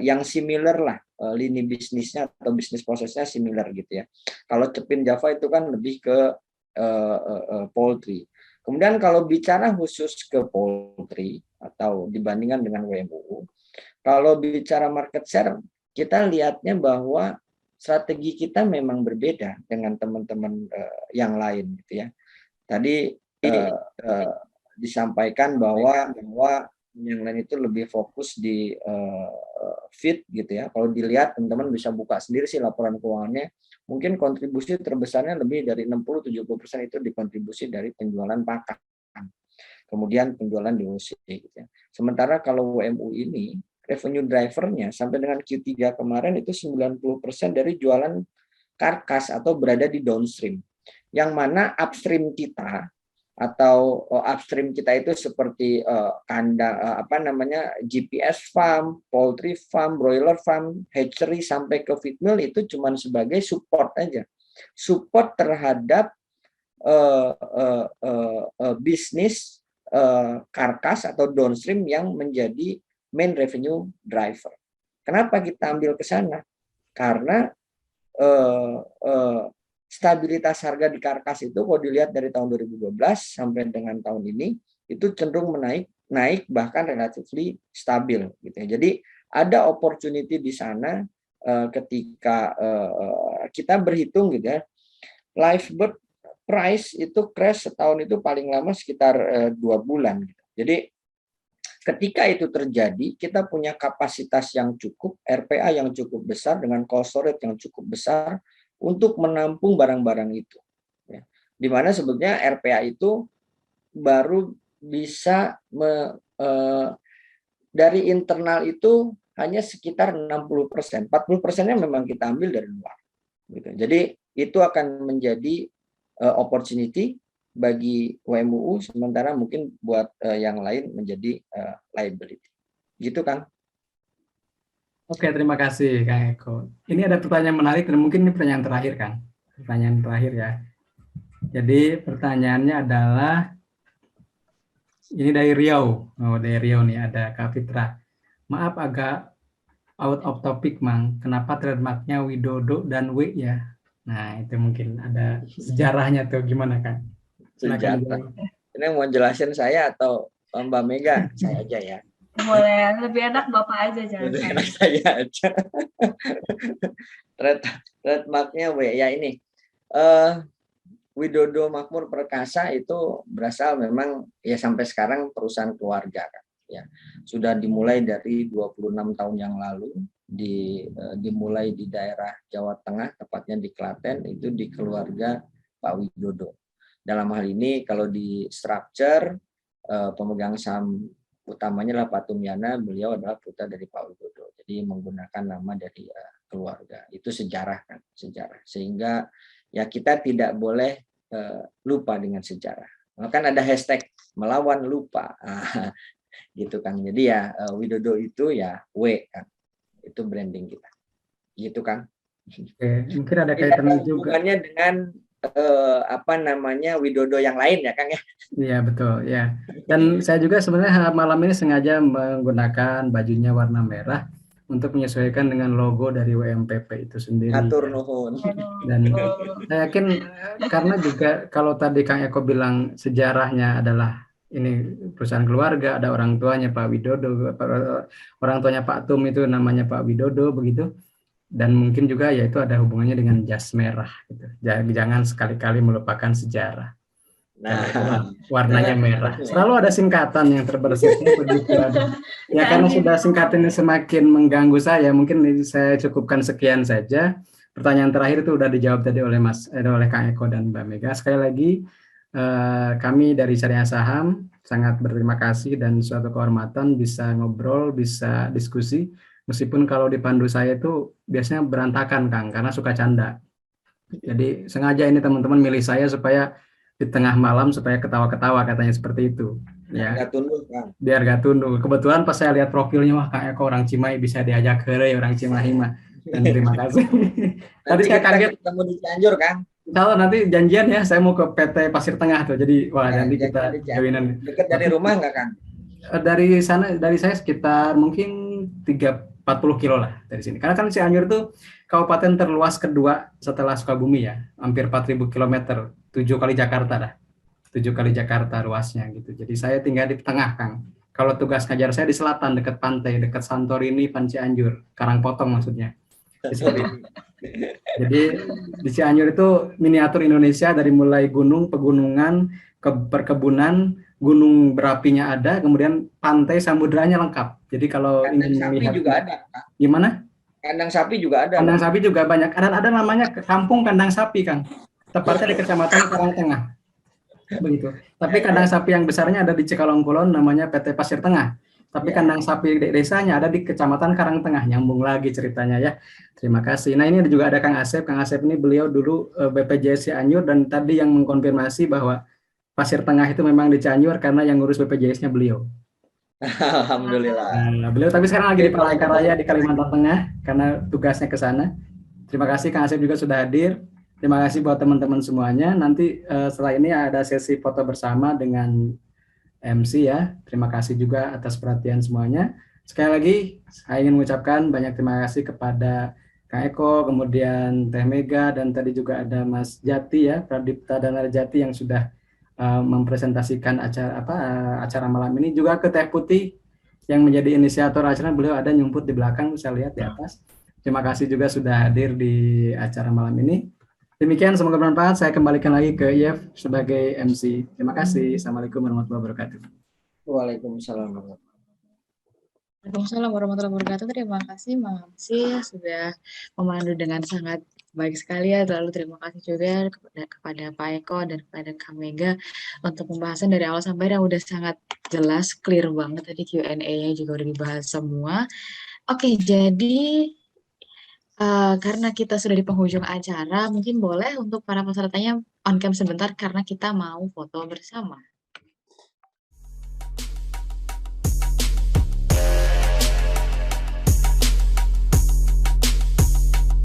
yang similar lah, lini bisnisnya atau bisnis prosesnya similar gitu ya. Kalau Cepin Java itu kan lebih ke poultry. Kemudian kalau bicara khusus ke poultry atau dibandingkan dengan WMUU, kalau bicara market share, kita lihatnya bahwa strategi kita memang berbeda dengan teman-teman yang lain gitu ya. Tadi disampaikan bahwa yang lain itu lebih fokus di feed gitu ya. Kalau dilihat teman-teman bisa buka sendiri sih laporan keuangannya. Mungkin kontribusi terbesarnya lebih dari 60-70% itu dikontribusi dari penjualan pakan. Kemudian penjualan DOC gitu ya. Sementara kalau WMU ini revenue drivernya sampai dengan Q3 kemarin itu 90% dari jualan karkas atau berada di downstream. Yang mana upstream kita itu seperti kandang GPS farm, poultry farm, broiler farm, hatchery sampai ke feed mill itu cuma sebagai support aja. Support terhadap bisnis karkas atau downstream yang menjadi main revenue driver. Kenapa kita ambil ke sana? Karena stabilitas harga di karkas itu kalau dilihat dari tahun 2012 sampai dengan tahun ini itu cenderung naik bahkan relatively stabil gitu ya. Jadi ada opportunity di sana ketika kita berhitung gitu ya, live bird price itu crash setahun itu paling lama sekitar 2 bulan gitu. Jadi ketika itu terjadi, kita punya kapasitas yang cukup, RPA yang cukup besar dengan cold storage yang cukup besar untuk menampung barang-barang itu. Ya. Di mana sebetulnya RPA itu baru bisa dari internal itu hanya sekitar 60%, 40%-nya memang kita ambil dari luar. Gitu. Jadi itu akan menjadi opportunity bagi WMUU, sementara mungkin buat yang lain menjadi liability. Gitu kan? Oke, terima kasih Kang Eko. Ini ada pertanyaan menarik dan mungkin ini pertanyaan terakhir Kang. Pertanyaan terakhir ya. Jadi pertanyaannya adalah ini dari Riau. Oh, dari Riau nih ada Kak Fitra. Maaf agak out of topic, Mang. Kenapa trademarknya Widodo dan W ya? Nah, itu mungkin ada sejarahnya tuh gimana Kang? Sejarah. Ini mau jelasin saya atau Mbak Mega? Saya aja ya. Boleh, lebih enak Bapak aja jangan lebih enak saya aja. Trademarknya W ya ini. Widodo Makmur Perkasa itu berasal memang ya sampai sekarang perusahaan keluarga kan. Ya, sudah dimulai dari 26 tahun yang lalu dimulai di daerah Jawa Tengah, tepatnya di Klaten, itu di keluarga Pak Widodo. Dalam hal ini kalau di structure pemegang saham utamanya adalah Pak Tumyana, beliau adalah putra dari Pak Widodo. Jadi menggunakan nama dari keluarga. Itu sejarah kan, sejarah. Sehingga ya kita tidak boleh lupa dengan sejarah. Kan ada hashtag melawan lupa. Gitu kan. Jadi ya Widodo itu ya W kan. Itu branding kita. Gitu kan. Oke, mungkin ada kaitannya juga dengan apa namanya Widodo yang lain ya Kang ya. Iya betul ya. Dan saya juga sebenarnya malam ini sengaja menggunakan bajunya warna merah untuk menyesuaikan dengan logo dari WMPP itu sendiri. Atur nuhun. Dan saya yakin karena juga kalau tadi Kang Eko bilang sejarahnya adalah ini perusahaan keluarga, ada orang tuanya Pak Widodo, orang tuanya Pak Tum itu namanya Pak Widodo begitu. Dan mungkin juga yaitu ada hubungannya dengan jas merah gitu. Jangan sekali-kali melupakan sejarah. Nah, warnanya merah. Selalu ada singkatan yang terbersihnya begitu ada. Ya karena sudah singkatan ini semakin mengganggu saya, mungkin saya cukupkan sekian saja. Pertanyaan terakhir itu sudah dijawab tadi oleh oleh Kang Eko dan Mbak Mega. Sekali lagi kami dari Syariah Saham sangat berterima kasih dan suatu kehormatan bisa ngobrol, bisa diskusi. Meskipun kalau di pandu saya itu biasanya berantakan Kang, karena suka canda. Jadi sengaja ini teman-teman milih saya supaya di tengah malam supaya ketawa-ketawa katanya seperti itu. Ya. Gak tunduk Kang. Biar gak tunduk. Kebetulan pas saya lihat profilnya, wah Kang Eko orang Cimahi bisa diajak ke orang Cimahi mah. Dan terima kasih. Tadi saya kaget ketemu di Cianjur Kang. Kalau nanti janjian ya, saya mau ke PT Pasir Tengah tuh. Jadi wah ya, nanti kita joinan. Dekat dari rumah nggak Kang? Dari sana, dari saya sekitar mungkin 40 kilo lah dari sini. Karena kan Cianjur itu kabupaten terluas kedua setelah Sukabumi ya, hampir 4.000 km, 7 kali Jakarta dah. 7 kali Jakarta luasnya gitu. Jadi saya tinggal di tengah Kang. Kalau tugas ngajar saya di selatan, dekat pantai, dekat Santorini, Pan Cianjur, Karangpotong maksudnya. Jadi di Cianjur itu miniatur Indonesia dari mulai gunung, pegunungan, perkebunan, gunung berapinya ada, kemudian pantai samudranya lengkap. Jadi kalau kandang ingin sapi melihat juga ada. Gimana? Kandang sapi juga ada. Kandang sapi juga banyak. Dan ada namanya Kampung Kandang Sapi Kang. Tepatnya di Kecamatan Karangtengah. Begitu. Tapi kandang sapi yang besarnya ada di Cikalongkulon namanya PT Pasir Tengah. Tapi kandang sapi desanya ada di Kecamatan Karangtengah. Nyambung lagi ceritanya ya. Terima kasih. Nah ini juga ada Kang Asep. Kang Asep ini beliau dulu BPJS Cianjur dan tadi yang mengkonfirmasi bahwa Pasir Tengah itu memang di Cianjur karena yang ngurus BPJS-nya beliau. Alhamdulillah. Nah, beliau tapi sekarang lagi di Palangkaraya di Kalimantan Tengah karena tugasnya ke sana. Terima kasih Kang Asep juga sudah hadir. Terima kasih buat teman-teman semuanya. Nanti setelah ini ada sesi foto bersama dengan MC ya. Terima kasih juga atas perhatian semuanya. Sekali lagi saya ingin mengucapkan banyak terima kasih kepada Kak Eko, kemudian Teh Mega, dan tadi juga ada Mas Jati ya, Pradipta dan Jati yang sudah mempresentasikan acara malam ini. Juga ke Teh Putih yang menjadi inisiator acara, beliau ada nyumput di belakang, saya lihat di atas. Terima kasih juga sudah hadir di acara malam ini. Demikian, semoga bermanfaat. Saya kembalikan lagi ke IF sebagai MC. Terima kasih. Assalamualaikum warahmatullahi wabarakatuh. Waalaikumsalam. Waalaikumsalam warahmatullahi wabarakatuh. Terima kasih Mang MC sudah memandu dengan sangat baik sekali ya. Lalu terima kasih juga kepada Pak Eko dan kepada Kak Mega untuk pembahasan dari awal sampai akhir yang udah sangat jelas, clear banget. Tadi Q&A-nya juga udah dibahas semua. Oke, jadi karena kita sudah di penghujung acara, mungkin boleh untuk para pesertanya on cam sebentar karena kita mau foto bersama.